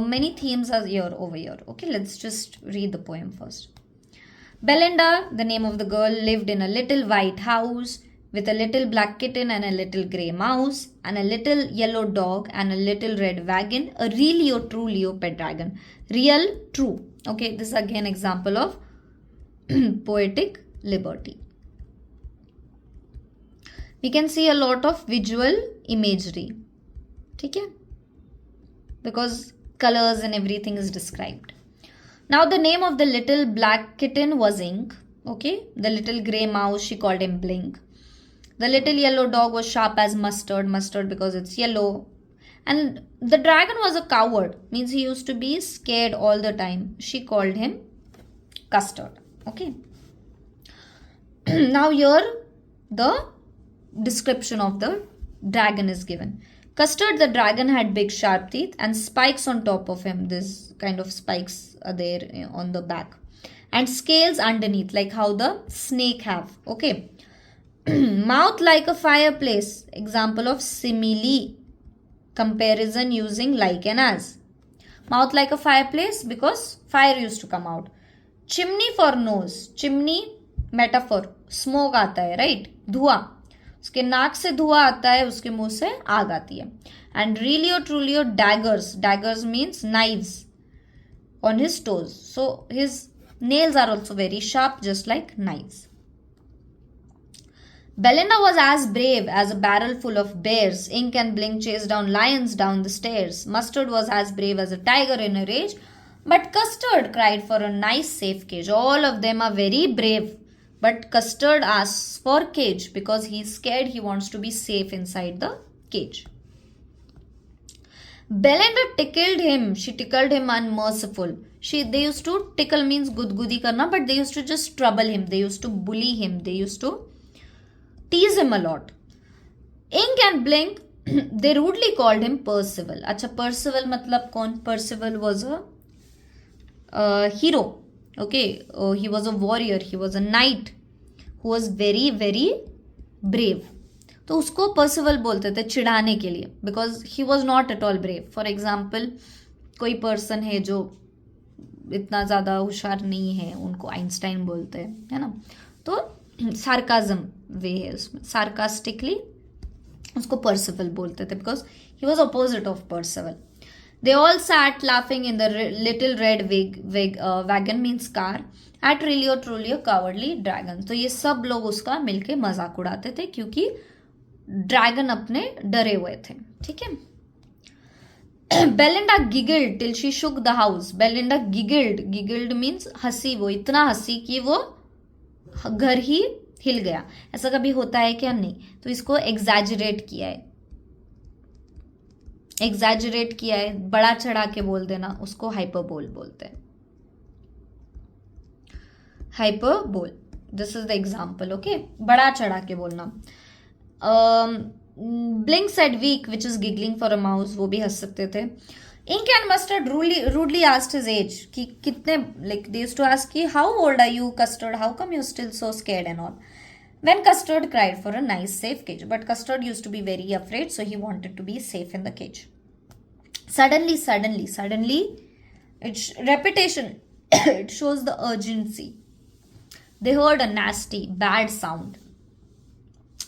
many themes are over here. Okay, let's just read the poem first. Belinda, the name of the girl, lived in a little white house with a little black kitten and a little grey mouse and a little yellow dog and a little red wagon, a really or truly pet dragon. Real, true. Okay, this is again example of poetic liberty. We can see a lot of visual imagery. Okay? Because colors and everything is described. Now the name of the little black kitten was Ink. Okay? The little grey mouse, she called him Blink. The little yellow dog was sharp as mustard. Mustard because it's yellow. And the dragon was a coward. Means he used to be scared all the time. She called him Custard. Okay. Now here the description of the dragon is given. Custard the dragon had big sharp teeth and spikes on top of him. This kind of spikes are there on the back. And scales underneath, like how the snake have. Okay. Mouth like a fireplace. Example of simile. Comparison using like and as. Mouth like a fireplace because fire used to come out. Chimney for nose. Chimney metaphor. Smoke आता है, right? धुआं. उसके नाक से धुआं आता है, उसके मुंह से आग आती है. And really or truly or daggers. Daggers means knives on his toes. So his nails are also very sharp, just like knives. Belinda was as brave as a barrel full of bears. Ink and Blink chased down lions down the stairs. Mustard was as brave as a tiger in a rage. But Custard cried for a nice safe cage. All of them are very brave. But Custard asks for cage because he's scared. He wants to be safe inside the cage. Belinda tickled him. She tickled him unmerciful. They used to tickle means gudgudi karna, but they used to just trouble him. They used to bully him. They used to tease him a lot. Ink and Blink, they rudely called him Percival. Acha, Percival matlab kaun? Percival was a hero. Okay, he was a warrior. He was a knight who was very, very brave. तो उसको Percival बोलते थे चिढ़ाने के लिए, because he was not at all brave. For example, कोई person है जो इतना ज़्यादा होशियार नहीं है, उनको आइंस्टाइन बोलते हैं, है ना? तो सार्काज्म वे है उसमें, सार्कास्टिकली उसको Percival बोलते थे because he was opposite of Percival. They all sat laughing in the little red wagon means car at really or truly a cowardly dragon. तो ये सब लोग उसका मिलके मजाक उड़ाते थे क्योंकि ड्रैगन अपने डरे हुए थे. ठीक है. Belinda giggled till she shook the house. Belinda giggled. Giggled means हंसी. वो इतना हंसी कि वो घर ही हिल गया. ऐसा कभी होता है क्या? नहीं. तो इसको एग्जैजरेट किया है. एग्जैजरेट किया है, बड़ा चढ़ा के बोल देना, उसको हाइपरबोल बोलते हैं. Hyperbole. This is the example. Okay, बड़ा चढ़ा के बोलना. Blink said week which is giggling for a mouse, वो भी हंस सकते थे. Ink and Mustard rudely asked his age, कि कितने, like they used to ask कि how old are you Custard, how come you still so scared and all. When Custard cried for a nice safe cage, but Custard used to be very afraid, so he wanted to be safe in the cage. Suddenly, its repetition, it shows the urgency. They heard a nasty, bad sound,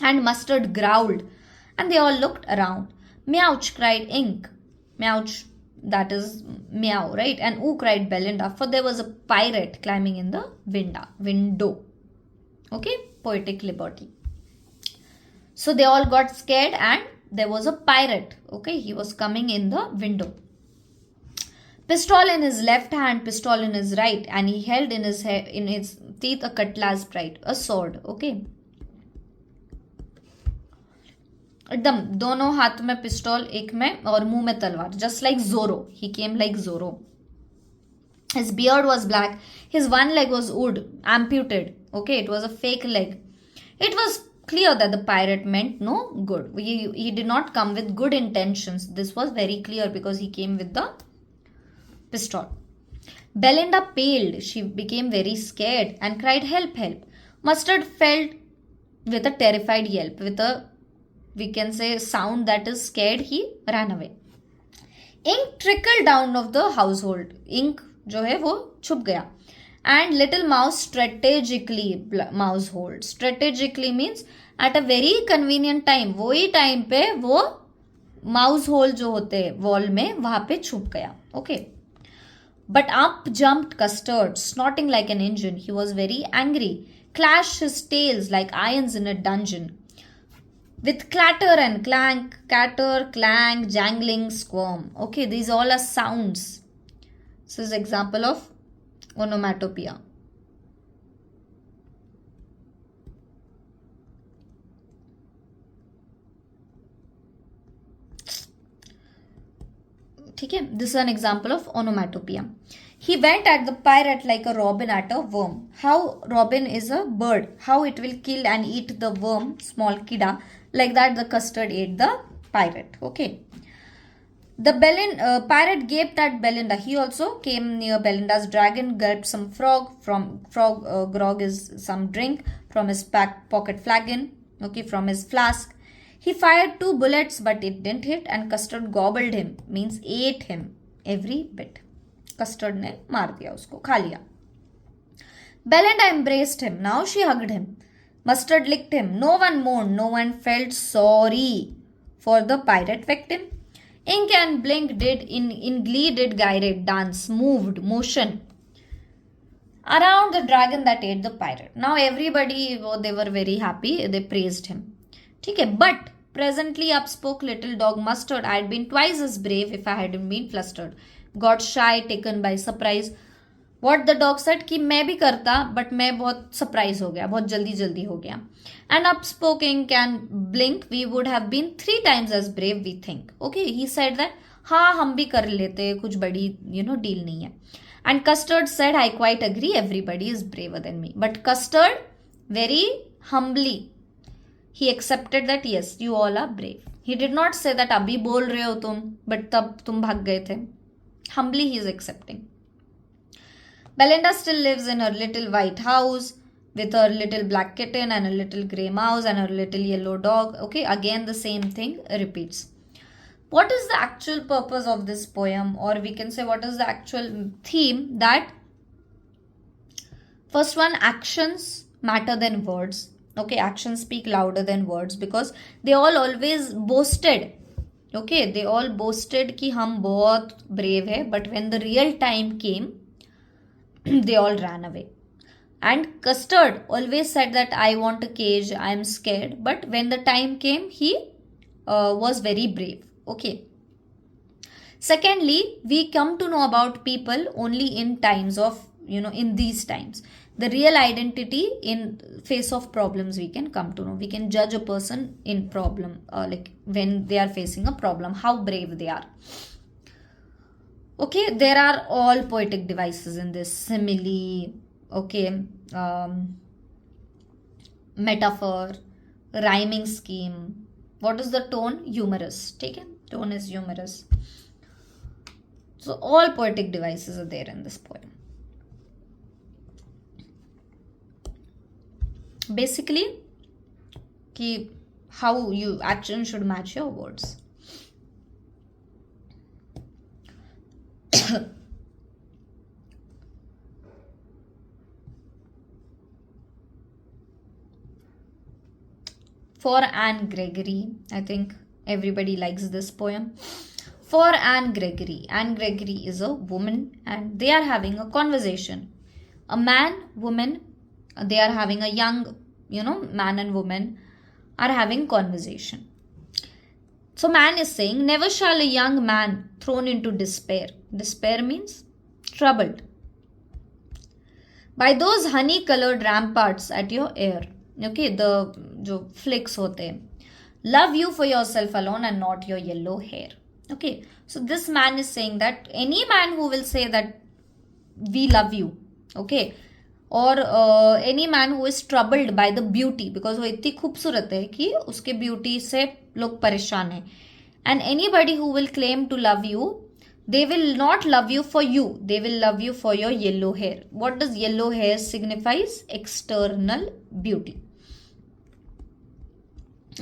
and Mustard growled, and they all looked around. Meouch, cried Ink. Meouch, that is meow, right? And ooh, cried Belinda, for there was a pirate climbing in the window. Okay, poetic liberty. So they all got scared, and there was a pirate. Okay, he was coming in the window. Pistol in his left hand, pistol in his right, and he held in his teeth a cutlass bright, a sword. Okay, एकदम दोनों हाथ में pistol, एक में और मुंह में तलवार, just like Zorro. He came like Zorro. His beard was black. His one leg was wood, amputated. Okay, it was a fake leg. It was clear that the pirate meant no good. He did not come with good intentions. This was very clear because he came with the pistol. Belinda paled. She became very scared and cried, help, help. Mustard felt with a terrified yelp, with a, we can say, sound that is scared, he ran away. Ink trickled down of the household. Ink जो है वो छुप गया. And little mouse strategically means at a very convenient time. वही time पे वो mouse whole जो होते हैं वॉल में, वहां पे छुप गया. Okay. But up jumped Custard, snorting like an engine. He was very angry. Clashed his tails like irons in a dungeon. With clatter and clank, catter, clank, jangling, squirm. Okay, these all are sounds. This is example of onomatopoeia. Okay, this is an example of onomatopoeia. He went at the pirate like a robin at a worm. How robin is a bird, how it will kill and eat the worm, small kida, like that the Custard ate the pirate. Okay. The pirate gaped at Belinda. He also came near Belinda's dragon, gulped some grog is some drink from his pocket flagon, okay, from his flask. He fired 2 bullets, but it didn't hit, and Custard gobbled him, means ate him, every bit. Custard ने मार दिया उसको, खा लिया. Belinda embraced him. Now she hugged him. Mustard licked him. No one mourned. No one felt sorry for the pirate victim. Ink and Blink did in glee did gyrate, dance, moved, motion around the dragon that ate the pirate. Now everybody, they were very happy. They praised him. Okay, but presently up spoke little dog Mustard. I had been twice as brave if I hadn't been flustered. Got shy, taken by surprise. What the dog said कि मैं भी करता, but मैं बहुत surprise हो गया, बहुत जल्दी हो गया. And up spoke Ink and Blink, we would have been 3 times as brave, we think. Okay, he said that हाँ हम भी कर लेते, कुछ बड़ी deal नहीं है. And Custard said, I quite agree, everybody is braver than me. But Custard very humbly, he accepted that yes, you all are brave. He did not say that अभी बोल रहे हो तुम, but तब तुम भाग गए थे. Humbly he is accepting. Belinda still lives in her little white house with her little black kitten and a little grey mouse and her little yellow dog. Okay, again the same thing repeats. What is the actual purpose of this poem, or we can say what is the actual theme? That first one, actions matter than words. Okay, actions speak louder than words because they all always boasted. Okay, they all boasted कि हम बहुत brave है, but when the real time came, they all ran away. And Custard always said that I want a cage, I am scared, but when the time came, he was very brave. Okay. Secondly, we come to know about people only in times of, in these times. The real identity in face of problems we can come to know. We can judge a person in problem, like when they are facing a problem, how brave they are. Okay, there are all poetic devices in this. Simile, okay, metaphor, rhyming scheme. What is the tone? Humorous. Taken? Tone is humorous. So all poetic devices are there in this poem. Basically, how you action should match your words. For Anne Gregory, I think everybody likes this poem. For Anne Gregory is a woman and they are having a conversation. A man, woman, they are having a young, man and woman are having conversation. So man is saying, never shall a young man thrown into despair. Despair means troubled. By those honey-colored ramparts at your ear. Okay, the jo flicks hote hain. Love you for yourself alone and not your yellow hair. Okay, so this man is saying that any man who will say that we love you, okay, or any man who is troubled by the beauty, because वो इतनी खूबसूरत है कि उसके beauty से लोग परेशान हैं, and anybody who will claim to love you, they will not love you for you, they will love you for your yellow hair. What does yellow hair signifies? External beauty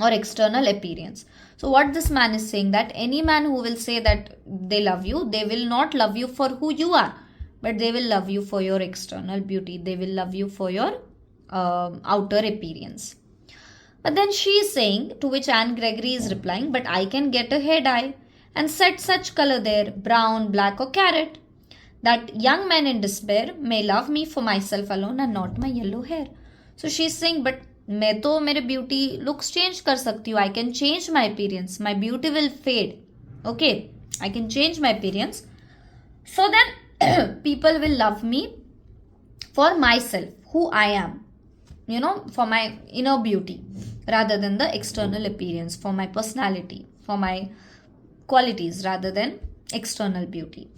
or external appearance. So what this man is saying, that any man who will say that they love you, they will not love you for who you are, but they will love you for your external beauty. They will love you for your outer appearance. But then she is saying, to which Anne Gregory is replying, but I can get a hair dye and set such color there, brown, black or carrot, that young men in despair may love me for myself alone and not my yellow hair. So she is saying, but मैं तो मेरे beauty looks change कर सकती हूँ. I can change my appearance. My beauty will fade. Okay, I can change my appearance. So then people will love me for myself, who I am, for my inner beauty, rather than the external appearance, for my personality, for my qualities, rather than external beauty.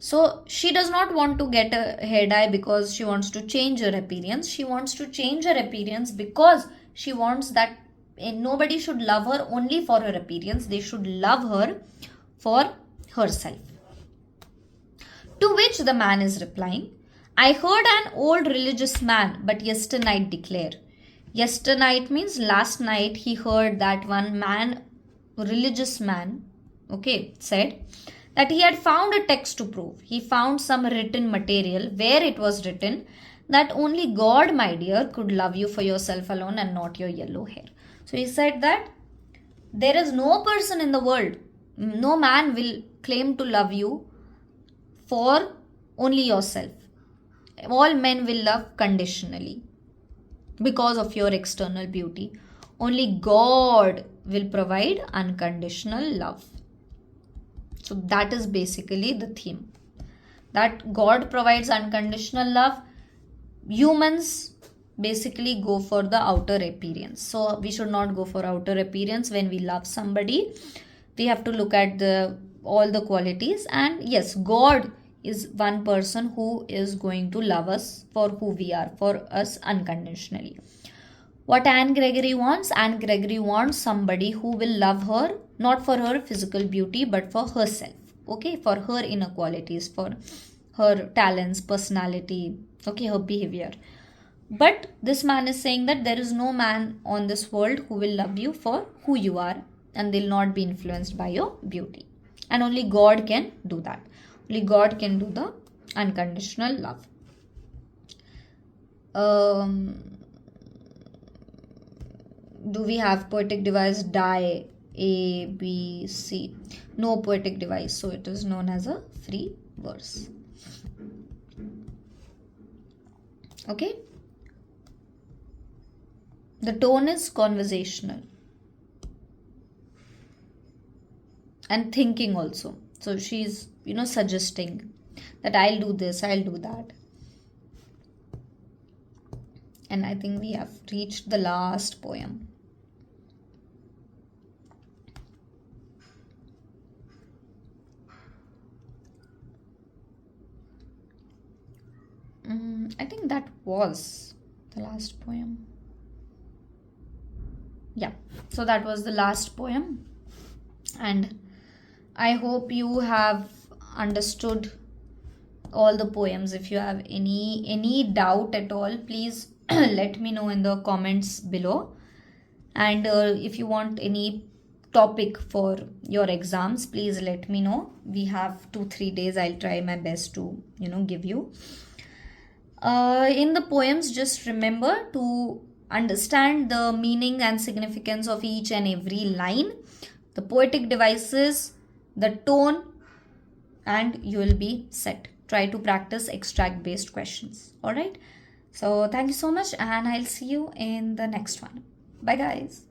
So she does not want to get a hair dye because she wants to change her appearance. She wants to change her appearance because she wants that nobody should love her only for her appearance. They should love her for herself. To which the man is replying, I heard an old religious man but yesternight declare. Yesternight means last night he heard that one man, religious man, said that he had found a text to prove. He found some written material where it was written that only God, my dear, could love you for yourself alone and not your yellow hair. So he said that there is no person in the world, no man will claim to love you for only yourself. All men will love conditionally because of your external beauty. Only God will provide unconditional love. So that is basically the theme. That God provides unconditional love. Humans basically go for the outer appearance. So we should not go for outer appearance when we love somebody. We have to look at all the qualities. And yes, God is one person who is going to love us for who we are, for us unconditionally. What Anne Gregory wants? Anne Gregory wants somebody who will love her, not for her physical beauty, but for herself. For her inner qualities, for her talents, personality, her behavior. But this man is saying that there is no man on this world who will love you for who you are and they'll not be influenced by your beauty. And only God can do that. Only God can do the unconditional love. Do we have poetic device die? A, B, C. No poetic device, so it is known as a free verse. Okay. The tone is conversational and thinking also. So she's, suggesting that I'll do this, I'll do that. And I think we have reached the last poem. I think that was the last poem. Yeah, so that was the last poem, and I hope you have understood all the poems. If you have any doubt at all, please let me know in the comments below. And if you want any topic for your exams, please let me know. We have 2-3 days. I'll try my best to give you in the poems. Just remember to understand the meaning and significance of each and every line, the poetic devices, the tone, and you will be set. Try to practice extract based questions. All right, so thank you so much, and I'll see you in the next one. Bye guys.